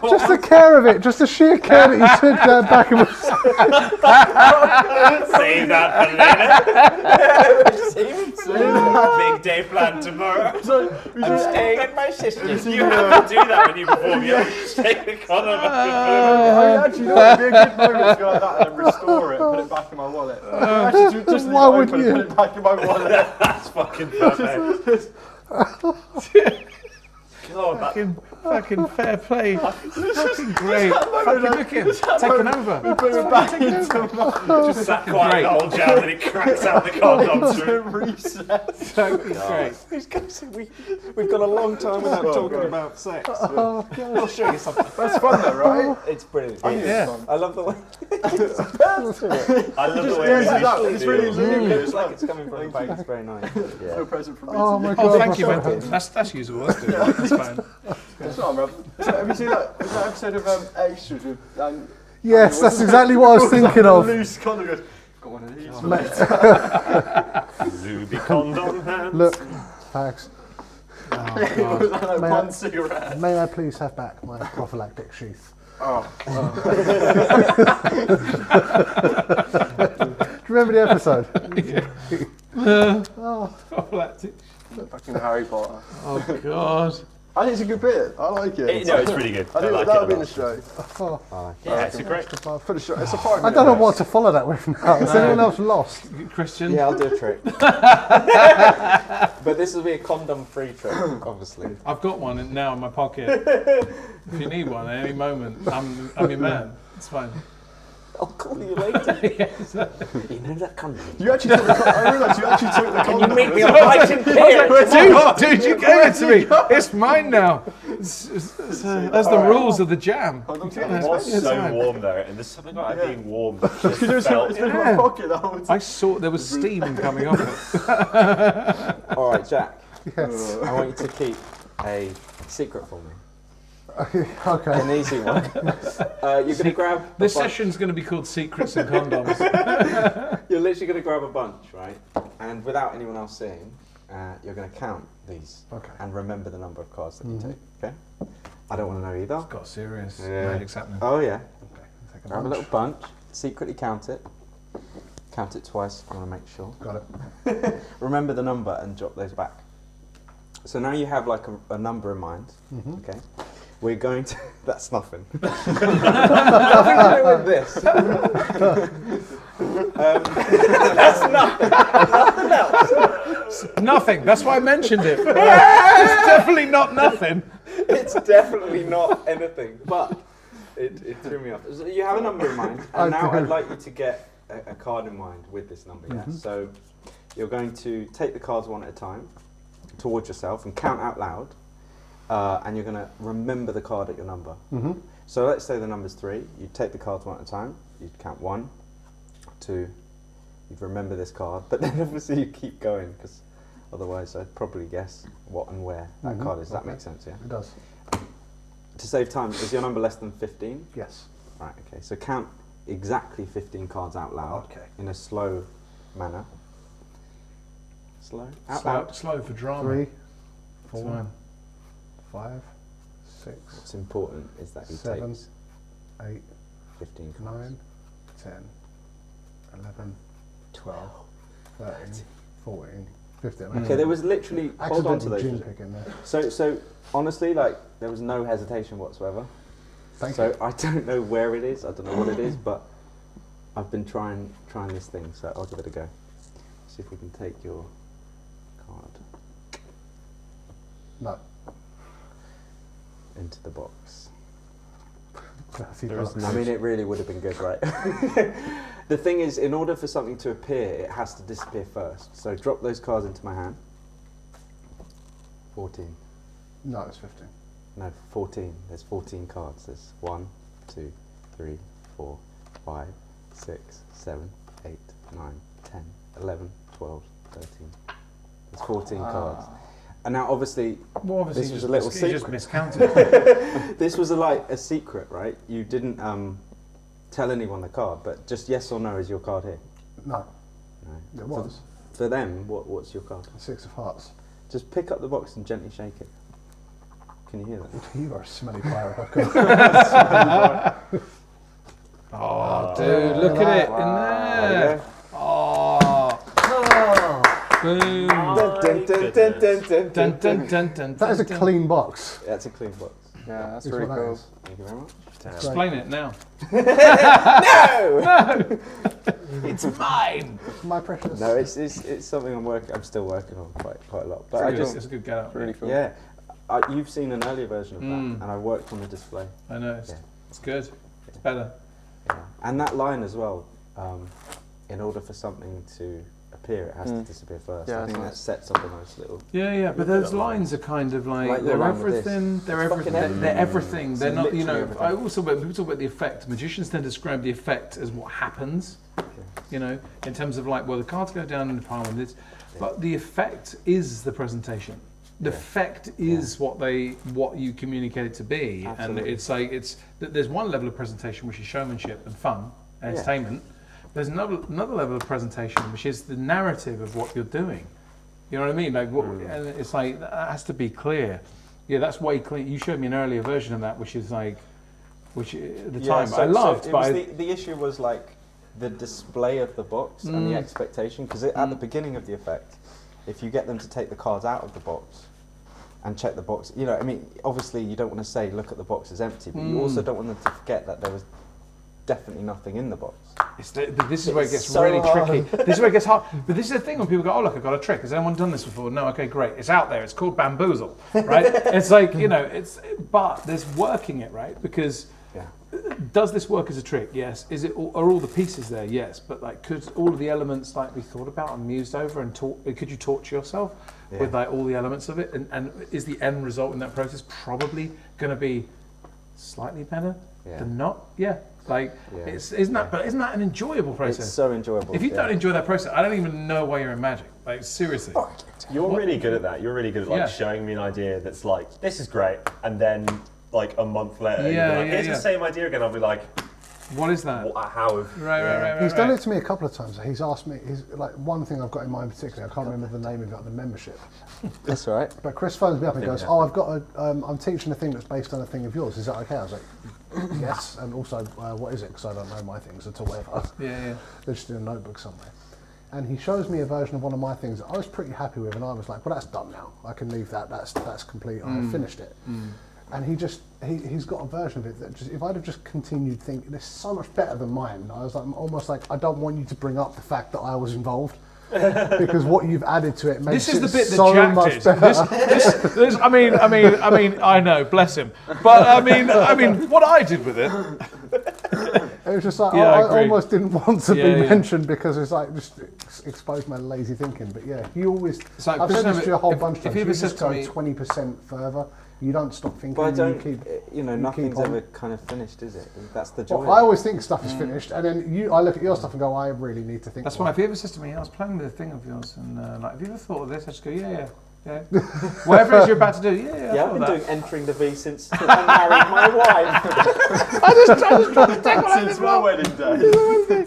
just the care of it, just the sheer care that you took that back and Save that for later. Big day planned tomorrow. I'm staying at my sister's. You have to do that when you perform. You have to just take the condom I off. actually know it'd be a good moment to go like that and then restore it, put it back in my wallet. Actually, just why leave it wouldn't open and you? put it back in my wallet. That's fucking perfect. God, that, Fucking fair play. Fucking great. Fucking look at him. Taking over. Put it back into my just sat quiet the whole jam and it cracks out the condom through. reset. Fucking great. We've got a long time without talking God. about sex. oh, I'll show you something. That's fun though, right? It's brilliant. Yeah. I love the way I love the way Yes, it it's up. actually It's really feels. lucrative. it's like it's coming from the back. It's very nice. No present from me. oh my Oh, god. thank you, my man. That's usable. That's good. That's fine. That's what I'm rubbing. Have you seen that episode of Extras with Yes, that's exactly what I was thinking of. loose condom goes, got one of these. Ruby condom hand. Look, Fags, With like May one I- cigarette. may I please have back my prophylactic sheath? Oh. Do you remember the episode? Prophylactic. Fucking Harry Potter. Oh, God. I think it's a good bit. I like it. No, it's really good. I think like that'll it be a in the lot. show. Yeah, it's a great. For the show. It's a 5 minute. I don't know what to follow that with now. Is anyone else lost? Christian? Yeah, I'll do a trick. But this will be a condom-free trick, obviously. I've got one now in my pocket. If you need one at any moment, I'm your man. It's fine. I'll call you later. Yes. You know that condom? You actually took the condom. I realised you actually took the condom. You meet me on Bite and Beer. Dude, you gave it to me. It's mine now. That's the rules of the jam. Hold on to It it. was It's so fine. warm though, and there's something about it Yeah. being warm that just It's felt. been in Yeah. my pocket the whole I time. saw there was steam coming off it. All right, Jack. Yes. I want you to keep a secret for me. Okay. An easy one. You're going to grab. a This bunch- session's going to be called Secrets and Condoms. You're literally going to grab a bunch, right? And without anyone else seeing, you're going to count these Okay. and remember the number of cards that you take. Okay? I don't want to know either. Got serious. Yeah. Magic's happening. Oh yeah. Take a Grab a bunch. little bunch. Secretly count it. Count it twice. I want to make sure. Got it. Remember the number and jot those back. So now you have like a number in mind. Mm-hmm. Okay. We're going to. That's nothing. Nothing to do with this. That's nothing. Nothing else. Nothing. That's why I mentioned it. It's definitely not nothing. It's definitely not anything, but it threw me off. So you have a number in mind, I and now do. I'd like you to get a card in mind with this number. Mm-hmm. Yes. So you're going to take the cards one at a time towards yourself and count out loud, and you're going to remember the card at your number. Mm-hmm. So let's say the number's 3. You take the cards one at a time. You count 1, 2. You remember this card, but then obviously you keep going because otherwise I'd probably guess what and where that Mhm. card is. Does that Okay. make sense? Yeah. It does. To save time, is your number less than 15? Yes. Right, okay. So count exactly 15 cards out loud Okay. in a slow manner. Slow? Out Slow, loud. slow for drama. 3, It's 4, fine. 5, 6, What's important is that he 7, takes 8, 15 cards. 9, 10, 11, 12, 13, 14, 15. Okay, there was literally, hold on to accidental those. gin pick in there. So honestly, like, there was no hesitation whatsoever. Thank So you. I don't know where it is, I don't know what it is, but I've been trying this thing, so I'll give it a go. See if we can take your card No. into the box. Classy There is box. I mean, it really would have been good, right? The thing is, in order for something to appear, it has to disappear first. So drop those cards into my hand. 14. No, it's 15. No, 14. There's 14 cards. There's 1, 2, 3, 4, 5, 6, 7, 8, 9, 10, 11, 12, 13. There's 14 cards. And now, obviously, Well, obviously this you was a little you secret. just miscounted. This was a secret, right? You didn't tell anyone the card, but just yes or no, is your card here? No, No. it was. For them, what's your card? 6 of hearts. Just pick up the box and gently shake it. Can you hear that? You are a smelly pirate. Oh, dude, look at it in there. Oh. Boom. Dun, dun, dun, dun, That is a dun. clean box. That's a clean box. Yeah, that's Is really what that cool. is. Thank you very much. Explain it now. It's mine. My precious. No, it's something I'm still working on quite a lot. But I just It's a good get out. Really cool. yeah, you've seen an earlier version of that, and I worked on the display. I know. Yeah. It's good. It's better. Yeah. And that line as well. In order for something to appear, it has to disappear first. Yeah, I think that that's sets up a nice little. Yeah, but those lines are kind of Like like your they're line with this. everything. They're It's everything. fucking They're everything. They're It's not. You literally know. everything. I also when people talk about the effect. Magicians tend to describe the effect as what happens. You know, in terms of like, well, the cards go down in the palm and this, but the effect is the presentation. The effect is what you communicate it to be, Absolutely. and it's like there's one level of presentation which is showmanship and fun and entertainment. There's another level of presentation which is the narrative of what you're doing. You know what I mean? Like, and it's like that has to be clear. Yeah, that's way clear. You showed me an earlier version of that, which is like, which at the time I loved, but the issue was like the display of the box and the expectation, because at the beginning of the effect, if you get them to take the cards out of the box and check the box, you know, I mean, obviously you don't want to say, look at the box is empty, but you also don't want them to forget that there was definitely nothing in the box. But this is where it gets so really hard. tricky. This is where it gets hard. But this is the thing when people go, oh look, I've got a trick. Has anyone done this before? No, okay, great. It's out there. It's called bamboozle, right? It's like, you know, but there's working it, right? Because does this work as a trick? Yes. Are all the pieces there? Yes. But like, could all of the elements like be thought about and mused over and could you torture yourself with like all the elements of it? And is the end result in that process probably going to be slightly better than not? Yeah. Like, isn't that an enjoyable process? It's so enjoyable. If you don't enjoy that process, I don't even know why you're in magic. Like, seriously. You're really good at that. You're really good at like showing me an idea that's like, this is great, and then like a month later, you'll be like, here's the same idea again. I'll be like, what is that? How have Right. He's done it to me a couple of times. He's asked me. He's like one thing I've got in mind particularly. I can't remember the name of it, the membership. That's all right. But Chris phones me up and goes, "Oh, I've got I'm teaching a thing that's based on a thing of yours. Is that okay?" I was like, "Yes." And also, what is it? Because I don't know my things at all ever. Yeah. They're just in a notebook somewhere. And he shows me a version of one of my things that I was pretty happy with, and I was like, "Well, that's done now. I can leave that. That's complete. I finished it." And he's got a version of it that just, if I'd have just continued thinking, it's so much better than mine. I was like, almost like, I don't want you to bring up the fact that I was involved. Because what you've added to it makes This is it the bit that so Jack much did. better. This, I mean, I know, bless him. But I mean, what I did with it. It was just like, Yeah, I I agree. almost didn't want to be Yeah. mentioned because it's like, just expose my lazy thinking. But yeah, he always, like, I've said this to you a whole if- bunch of if times, he you ever just said go to me- 20% further. You don't stop thinking. But I don't, you keep, nothing's on. ever kind of finished, is it? That's the joy. Well, I always think stuff is finished, and then I look at your stuff and go, I really need to think. That's more. why if he ever says to me, I was playing with a thing of yours, and like, have you ever thought of this? I just go, yeah. Whatever it is you're about to do, Yeah, I've been doing entering the V since I married my wife. I just tried to take one since my wedding day.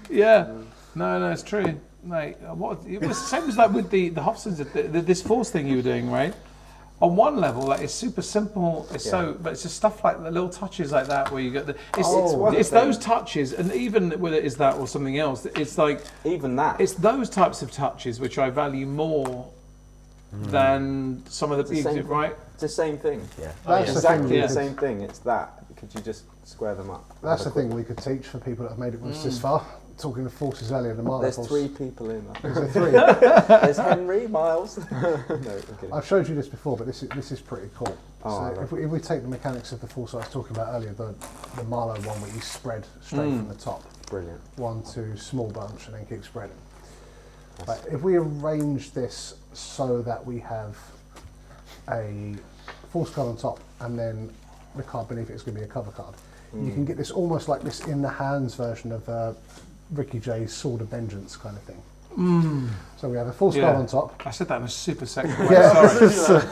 Yeah, no, it's true. Like, it was the same as like with the Hobsons, this force thing you were doing, right? On one level, like it's super simple. It's but it's just stuff like the little touches like that where you get it's those touches, and even whether it's that or something else, it's like even that. It's those types of touches which I value more than some of the same right. It's the same thing. Yeah. That's the Exactly thing. the same thing. It's that. Could you just square them up? That's the thing we could teach for people that have made it this far. Talking of forces earlier, the Marlow There's force. 3 people in that. There's 3. There's Henry, Miles. No, I'm kidding. I've showed you this before, but this is pretty cool. Oh, So if we take the mechanics of the force I was talking about earlier, the Marlow one where you spread straight from the top, Brilliant. 1, 2, small bunch, and then keep spreading. But if we arrange this so that we have a false card on top and then the card beneath it is going to be a cover card, you can get this almost like this in the hands version of Ricky J's Sword of Vengeance kind of thing. So we have a false card on top. I said that in a super sexual way. Sorry.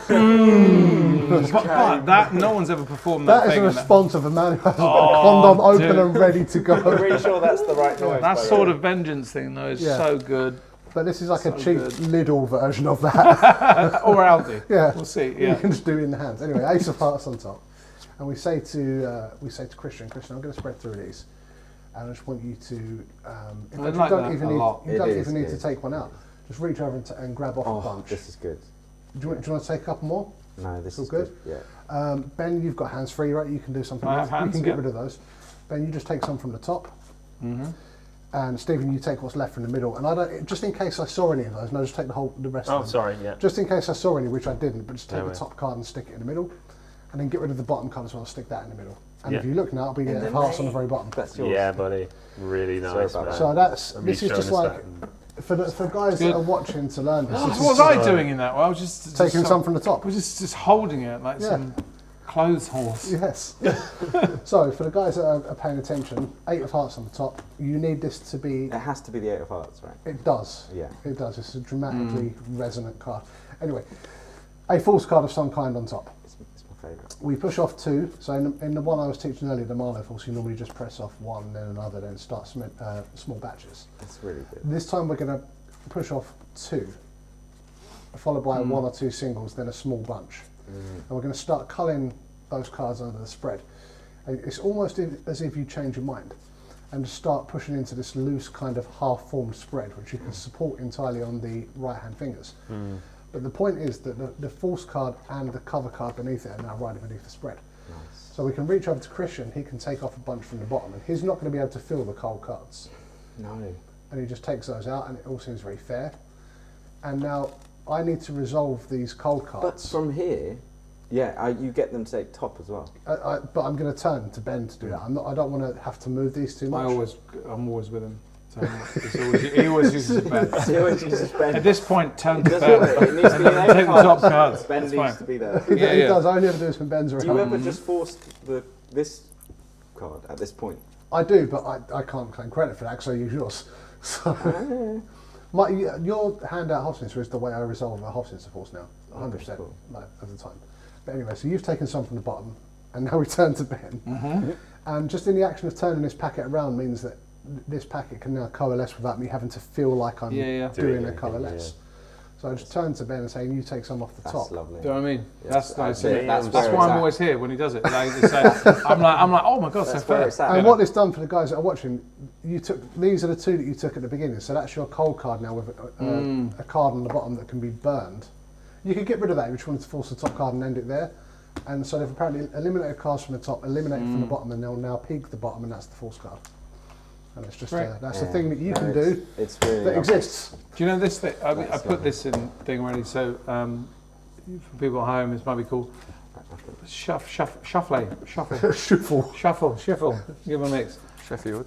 But that no one's ever performed that. That is thing a response of a man who has got a condom open and ready to go. I'm pretty sure that's the right noise. That Sword of Vengeance thing though is so good. But this is like So a cheap good. Lidl version of that. Or Aldi. Yeah. We'll see. You Yeah. can just do it in the hands. Anyway, Ace of Hearts on top. And we say to Christian, I'm going to spread through these. And I just want you to, in fact, like you that don't even a need, lot. you don't even need to take one out. Just reach over and grab off a Oh, bunch. this is good. Do you want to take a couple more? No, this All is good? good. Yeah. Ben, you've got hands free, right? You can do something. I have hands, you can get yeah. rid of those. Ben, you just take some from the top. And Stephen, you take what's left in the middle. And I don't, just in case I saw any of those, no, just take the rest Oh, of them. sorry, yeah. Just in case I saw any, which I didn't, but just take No the way. top card and stick it in the middle. And then get rid of the bottom card as well, stick that in the middle. And Yeah. if you look now, it'll be the hearts on the very bottom. That's yours. Yeah, buddy. Really nice, about man. that. So that's, I'm this is showing just us like, that. for guys Good. that are watching to learn this, this What was is I doing in that? Well, I was just taking some from the top. I was just holding it like Yeah. some clothes horse. Yes. So for the guys that are paying attention, 8 of Hearts on the top. You need this to be. It has to be the 8 of Hearts, right? It does. Yeah. It does. It's a dramatically resonant card. Anyway, a false card of some kind on top. It's my favourite. We push off 2. So in the one I was teaching earlier, the Marlowe false, you normally just press off 1, then another, then start small batches. That's really good. This time we're going to push off 2, followed by 1 or 2 singles, then a small bunch. And we're going to start culling those cards under the spread. And it's almost as if you change your mind and just start pushing into this loose kind of half-formed spread, which you can support entirely on the right-hand fingers. But the point is that the false card and the cover card beneath it are now right beneath the spread. Nice. So we can reach over to Christian, he can take off a bunch from the bottom, and he's not going to be able to fill the cold cards. No. And he just takes those out, and it all seems very fair. And now I need to resolve these cold But cards. from here, yeah, you get them to take top as well. But I'm going to turn to Ben to do that. I don't want to have to move these too much. I'm always with him. So he always uses a pen. He always uses Ben. At this point, turn It to doesn't matter. Ben. It needs to be an 8 Take of the top Hearts. cards. Ben That's needs fine. to be there. He Yeah. does. I only ever do this when Ben's around. Do you ever just force this card at this point? I do, but I can't claim credit for that because I use yours. So your handout Hofstadter is the way I resolve a Hofstadter force now, 100% Cool. of the time. But anyway, so you've taken some from the bottom, and now we turn to Ben. And just in the action of turning this packet around means that this packet can now coalesce without me having to feel like I'm Yeah. doing Doing a it, coalesce. So I just turn to Ben and say, you take some off the That's top. lovely. Do you know what I mean? Yes, That's nice. that's it. That's, That's where why it's I'm at. always here when he does it. Like, they say, I'm like, oh my god, That's so fair. where it's at. And what it's done for the guys that are watching, these are the 2 that you took at the beginning. So that's your cold card now with a card on the bottom that can be burned. You could get rid of that if you just wanted to force the top card and end it there. And so they've apparently eliminated cards from the top, eliminated from the bottom, and they'll now peak the bottom, and that's the false card. And it's just Right. that's the Yeah. thing that you No, can it's- do It's really that lovely. exists. Do you know this thing? I That's put this in thing already. So for people at home, this might be cool. Shuffle. Shuffle. Give a mix. Sheffield.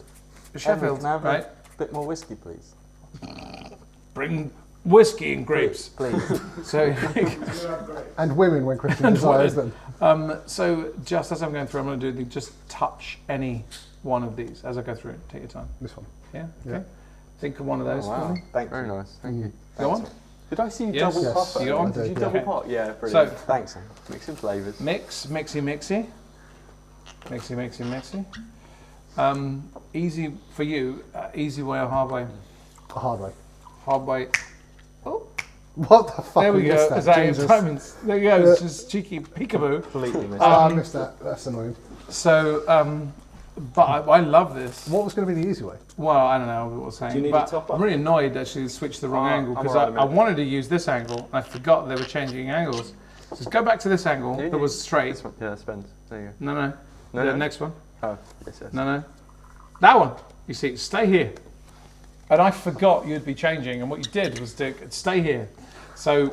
Sheffield, Can I have right? a bit more whiskey, please? Bring whiskey and grapes. Please. So, And women when Christian desires them. so just as I'm going through, I'm going to do just touch any one of these as I go through. Take your time. This one. Yeah. Yeah. Okay. Think of one of those Oh, for wow. me. Thank Very you. nice. Thank you. Go on. Did I see you Yes. double Yes. pop? You got one? Did you Yeah. double Okay. pop? Yeah, So brilliant. Thanks, Sam. Mixing flavours. mixy. Easy for you. Easy way or hard way? A hard way. Hard way. What the fuck There we go. is that? Is that Jesus. Simon's? There you go. It's just cheeky peekaboo. Completely missed Oh, I missed that. That's annoying. So, but I love this. What was going to be the easy way? Well, I don't know what I was saying. Do you need but a top up? I'm really annoyed that she switched the wrong Oh, angle I'm because alright in a I minute. wanted to use this angle and I forgot they were changing angles. So just go back to this angle Yeah, that was straight. This one. Yeah, spend. There you go. No. No, The no. next one. Oh, yes. No. That one. You see, stay here. And I forgot you'd be changing, and what you did was to stay here. So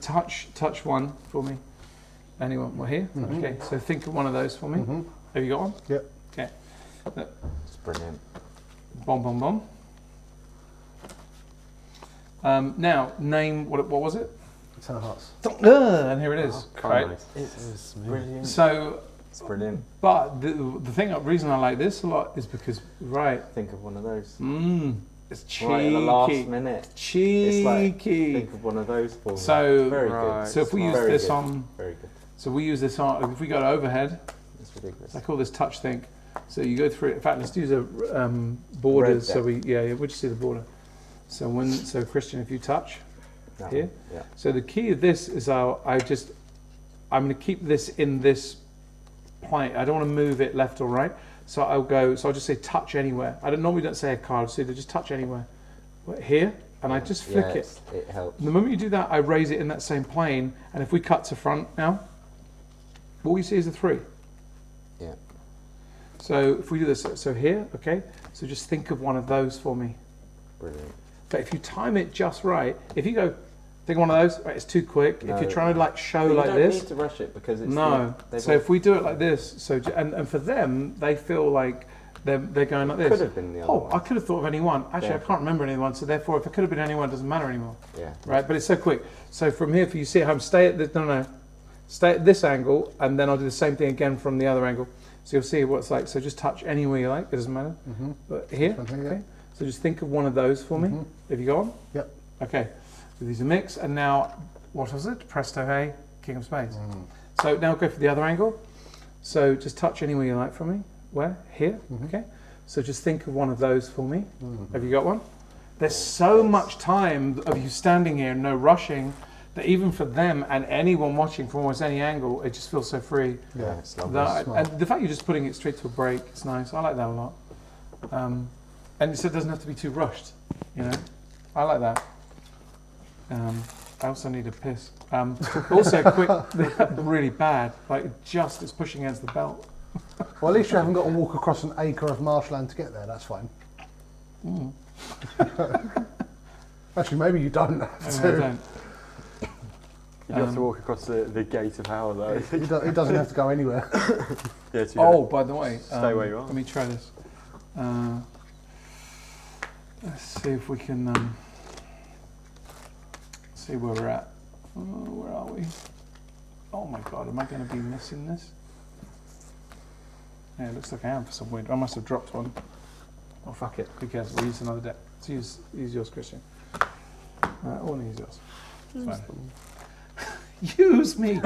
touch one for me. Anyone? We're here. Okay. So think of one of those for me. Have you got one? Yep. Okay. It's brilliant. Bomb, bomb, bomb. Now, name, what was it? 10 of hearts. And here it is. Quite Right. nice. It's brilliant. So, It's brilliant. but the reason I like this a lot is because, right, Think of one of those. it's cheeky. Right in the last minute. Cheeky. It's like, think of one of those for me. So, very right. good. so if we use Very this good. on, Very good. so we use this on, if we go to overhead, It's ridiculous. I call this touch think. So you go through it. In fact, let's use a borders. Red So we'll just see the border. So Christian, if you touch That here. one, yeah. So the key of this is I'm going to keep this in this plane. I don't want to move it left or right. So I'll just say touch anywhere. I normally don't say a card. So just touch anywhere. Here, and I just flick it. It helps. The moment you do that, I raise it in that same plane. And if we cut to front now, all you see is the 3. Yeah. So if we do this, so here, okay. So just think of one of those for me. Brilliant. But if you time it just right, if you go, think of one of those, right, it's too quick. No, if you're trying to like show But like you don't this, need to rush it because it's no. they've So all- if we do it like this, and for them, they feel like they're going like could this. have been the other Oh, one. I could have thought of any one. Actually, Yeah. I can't remember anyone. So therefore, if it could have been anyone, it doesn't matter anymore, Yeah. right? But it's so quick. So from here, if you see at home, stay at this angle, and then I'll do the same thing again from the other angle. So you'll see what it's like. So just touch anywhere you like. It doesn't matter. But here, This one here, okay. So just think of one of those for me. Have you got on? Yep. Okay. So these are mix, and now what was it? Presto, hey, King of Spades. So now go for the other angle. So just touch anywhere you like for me. Where? Here. Okay. So just think of one of those for me. Have you got one? There's so much time of you standing here, no rushing, that even for them and anyone watching from almost any angle, it just feels so free. Yeah, it's lovely. And the fact you're just putting it straight to a break, it's nice. I like that a lot. And so it doesn't have to be too rushed, you know. I like that. I also need a piss. Also, quick, really bad. Like it's pushing against the belt. Well, at least you haven't got to walk across an acre of marshland to get there. That's fine. Actually, maybe you don't have I to. don't. You have to walk across the gate of hell, though. He doesn't have to go anywhere. Yeah, so you Oh, by the way, Stay where you are. Let me try this. Let's see if we can see where we're at. Where are we? Oh my God, am I going to be missing this? Yeah, it looks like I am for some weird. I must have dropped one. Oh fuck it, who cares? We'll use another deck. Let's use yours, Christian. I want to use yours. It's fine. Use me,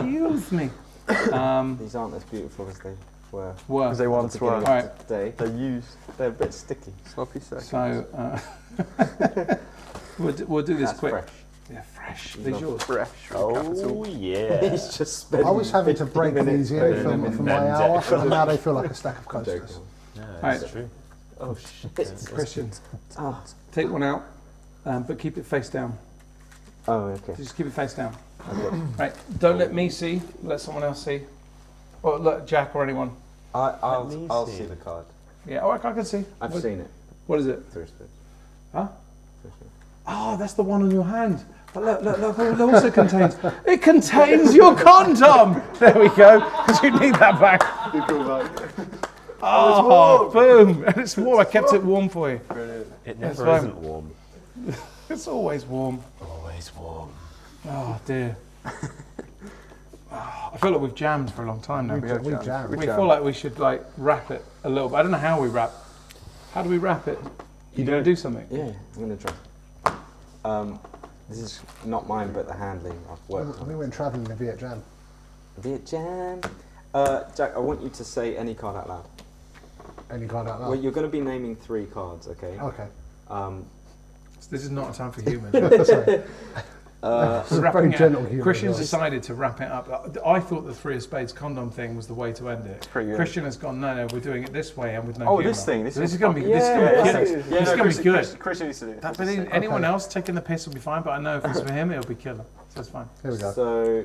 use me. These aren't as beautiful as they were. Because they once were. Alright. Today. They used They're a bit sticky. sloppy seconds. So we'll do this That's quick. fresh. Yeah, fresh. You These love yours. fresh from Oh Capital. yeah. He's just spending I was having to 50 break minutes these in putting for them my in. hour, and now they feel like a stack of I'm joking. coasters. No, Right. that's true. Oh shit. Christian, Oh. take one out, but keep it face down. Oh, okay. Just keep it face down. Okay. Right. Don't let me see. Let someone else see. Or let Jack or anyone. I'll see. see the card. Yeah. Oh, I can see. I've What- seen it. What is it? Through spit. Huh? Through spit. Oh, that's the one on your hand. But look, it also contains. It contains your condom. There we go. Because you need that back. Oh, boom! And it's warm. I kept it warm for you. It That's never fine. isn't warm. It's always warm. Always warm. Oh dear. I feel like we've jammed for a long time now. We jam. We feel like we should like wrap it a little bit. I don't know how we wrap. How do we wrap it? You gonna do something? Yeah, I'm gonna try. This is not mine, but the handling I've worked We on. went travelling in Viet Jam. Viet Jam. Jack, I want you to say any card out loud. Any card out Well, loud? you're going to be naming 3 cards, okay? Okay. This is not a time for humours. Sorry. We're Very wrapping it gentle up. humour. Christian's as well. decided to wrap it up. I thought the 3 of spades condom thing was the way to end it. Pretty good. Christian has gone, no, we're doing it this way and with no Oh, humour. this thing. This is is going to be. Yeah, This is going to be yeah, killer. yeah. This is going to be good. Christian needs to do it. But anyone else taking the piss will be fine. But I know if it's for him, it'll be killer. So it's fine. Here we go. So,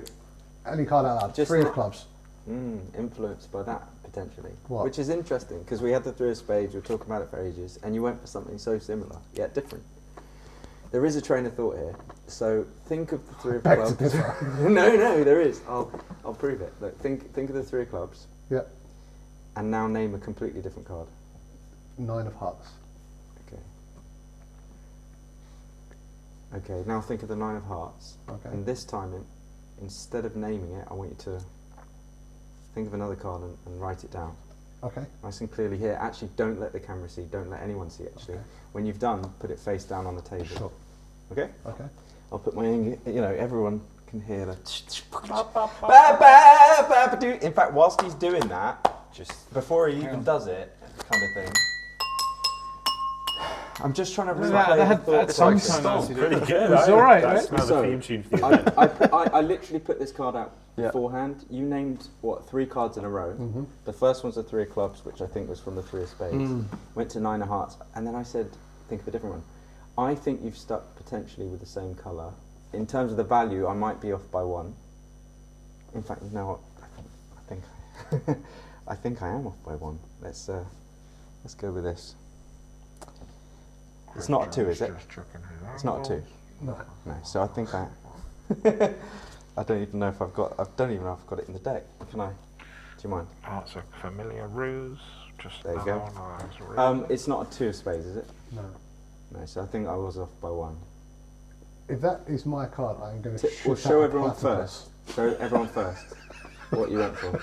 Any card out loud. Just 3 of not- clubs. influenced by that, potentially. What? Which is interesting, because we had the 3 of spades, we were talking about it for ages, and you went for something so similar, yet different. There is a train of thought here. So, think of the 3 of Back to clubs. differ. No, there is. I'll prove it. Look, think of the 3 of clubs, Yep. and now name a completely different card. 9 of hearts. Okay, now think of the 9 of hearts. Okay. And this time, instead of naming it, I want you to think of another card and write it down. Okay. Nice and clearly here. Actually, don't let the camera see. Don't let anyone see, actually. Okay. When you've done, put it face down on the table. Sure. Okay? Okay. I'll put my, everyone can hear the... In fact, whilst he's doing that, just before he even does it, kind of thing, I'm just trying to replay the thought process. Sometimes Pretty good. It's all right, That's right? now the theme tune for the event. I literally put this card out beforehand. You named, 3 cards in a row. Mm-hmm. The first one's the 3 of clubs, which I think was from the 3 of spades. Went to 9 of hearts, and then I said, think of a different one. I think you've stuck potentially with the same colour. In terms of the value, I might be off by 1. In fact, you know what? I think I am off by 1. Let's go with this. It's not a 2, is it? It's not a 2. No. No. So I think I. I don't even know if I've got. I don't even know if I've got it in the deck. Can I? Do you mind? Oh, it's a familiar ruse. Just There you another go. one of those ruses. It's not a 2 of spades, is it? No. No. So I think I was off by 1. If that is my card, I'm going to We'll show everyone first. Show everyone first what you went for.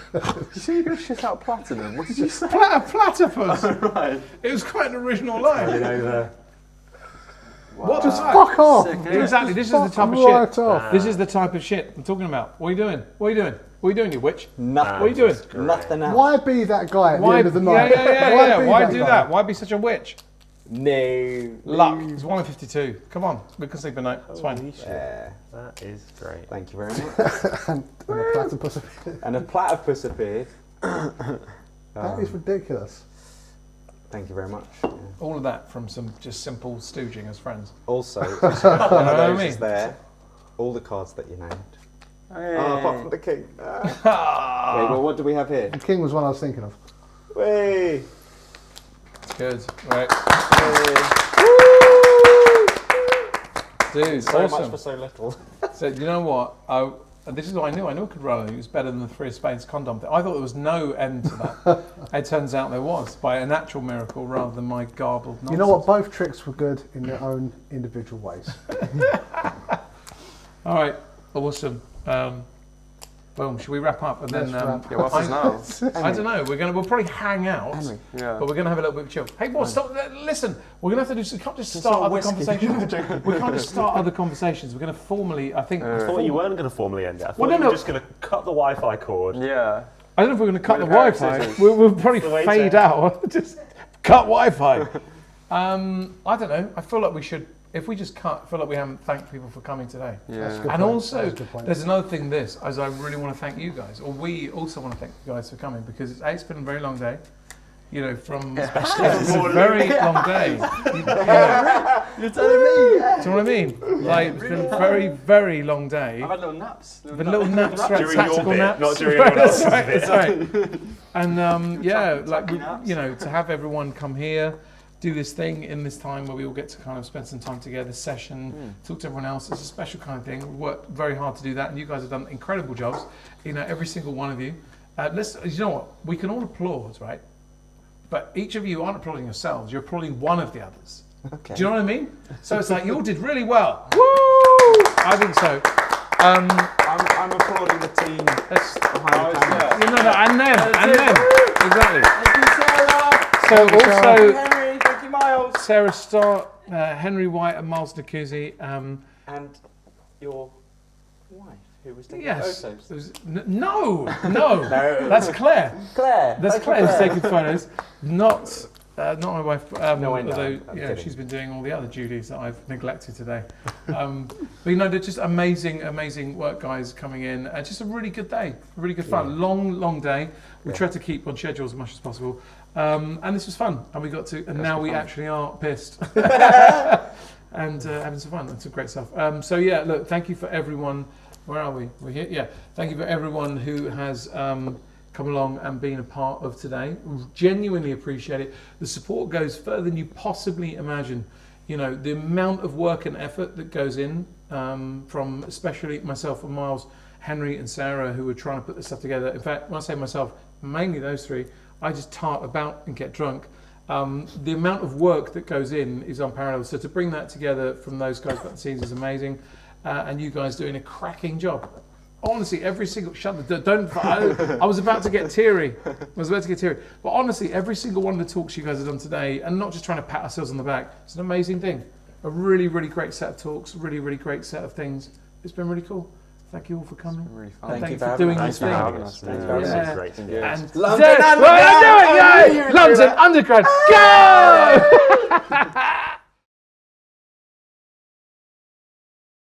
You say you're going to shit out platinum? What did you say? Platypus. Right. It was quite an original line. What Just the fuck off! Exactly. This is the type of Right shit. off. This is the type of shit I'm talking about. What are you doing? What are you doing? What are you doing, you witch? Nothing. What are you doing? Nothing else. Why be that guy at the Why? end of the night? Yeah. be Why do guy? that? Why be such a witch? No. Luck. It's 1 in 52. Come on, we can sleep at night. It's fine. Holy shit. Yeah. That is great. Thank you very much. And a platypus appeared. And a platypus appeared. That is ridiculous. Thank you very much. Yeah. All of that from some just simple stooging as friends. Also, You know what I those mean? is there. All the cards that you named. Hey. Apart from the king. Wait, well, what do we have here? The king was one I was thinking of. Wait. Good. Right. Dude, So awesome. much for so little. So you know what? This is what I knew. I knew it could run. It was better than the 3 of spades condom thing. I thought there was no end to that. It turns out there was, by a natural miracle rather than my garbled nonsense. You know what? Both tricks were good in their own individual ways. All right. Awesome. Boom. Should we wrap up and then? Let's wrap. Yeah, what's now? I don't know. We'll probably hang out. Henry. Yeah. But we're going to have a little bit of chill. Hey, boy, stop! Listen, we're going to have to do. We can't just start other conversations. We can't just start other conversations. We're going to formally. I think. I thought you weren't going to formally end it. I thought Well, you no, were no. just going to cut the Wi-Fi cord. Yeah. I don't know if we're going to cut the With a pair of Wi-Fi. scissors. We'll probably The way fade to- out. Just cut Wi-Fi. I don't know. I feel like we should. If we just cut, I feel like we haven't thanked people for coming today. Yeah. Good And point. also, That's a good point. there's another thing. As I really want to thank you guys, or we also want to thank you guys for coming because it's been a very long day. You know, from especially it's a very long day. You're telling me? Do you know what I mean? Like it's been a very, very long day. I've had little naps. Been little naps, right, During your tactical bit, naps. not during Right, anyone else's that's right, bit. that's right. And yeah, like Tucking naps. you know, to have everyone come here, do this thing in this time where we all get to kind of spend some time together, session, talk to everyone else. It's a special kind of thing. We worked very hard to do that, and you guys have done incredible jobs. You know, every single one of you. You know what? We can all applaud, right? But each of you aren't applauding yourselves. You're applauding one of the others. Okay. Do you know what I mean? So it's like you all did really well. Woo! I think so. I'm applauding the team Let's, behind the camera. you know that, and them, exactly. Thank you, Sarah. So also Henry. Thank you, Miles. Sarah Stott, Henry White, and Miles Nacuzzi. And your wife, who was taking Yes. photos. There was- no, that's Claire. Claire. That's Thank you, Claire who's taking photos. Not my wife. No, I know. Although I'm you know, kidding. she's been doing all the other duties that I've neglected today. But you know, they're just amazing work guys coming in. Just a really good day, really good fun. Yeah. Long day. We Yeah. tried to keep on schedule as much as possible, and this was fun. And we got to, and now we actually are pissed. And having some fun. That's some great stuff. So yeah, look, thank you for everyone. Where are we? We're here. Yeah. Thank you for everyone who has come along and been a part of today. Genuinely appreciate it. The support goes further than you possibly imagine. You know, the amount of work and effort that goes in from especially myself and Miles, Henry and Sarah, who were trying to put this stuff together. In fact, when I say myself, mainly those three, I just tart about and get drunk. The amount of work that goes in is unparalleled. So to bring that together from those guys behind the scenes is amazing, and you guys doing a cracking job. Honestly, every single I was about to get teary. But honestly, every single one of the talks you guys have done today, and not just trying to pat ourselves on the back, it's an amazing thing. A really, really great set of talks. Really, really great set of things. It's been really cool. Thank you all for coming. It's been really fun. And Thank you for for doing having this us. thing. having us. Thanks Yeah. for having us. Yeah. Great to do. Yeah. And London Underground, go! London Underground, go!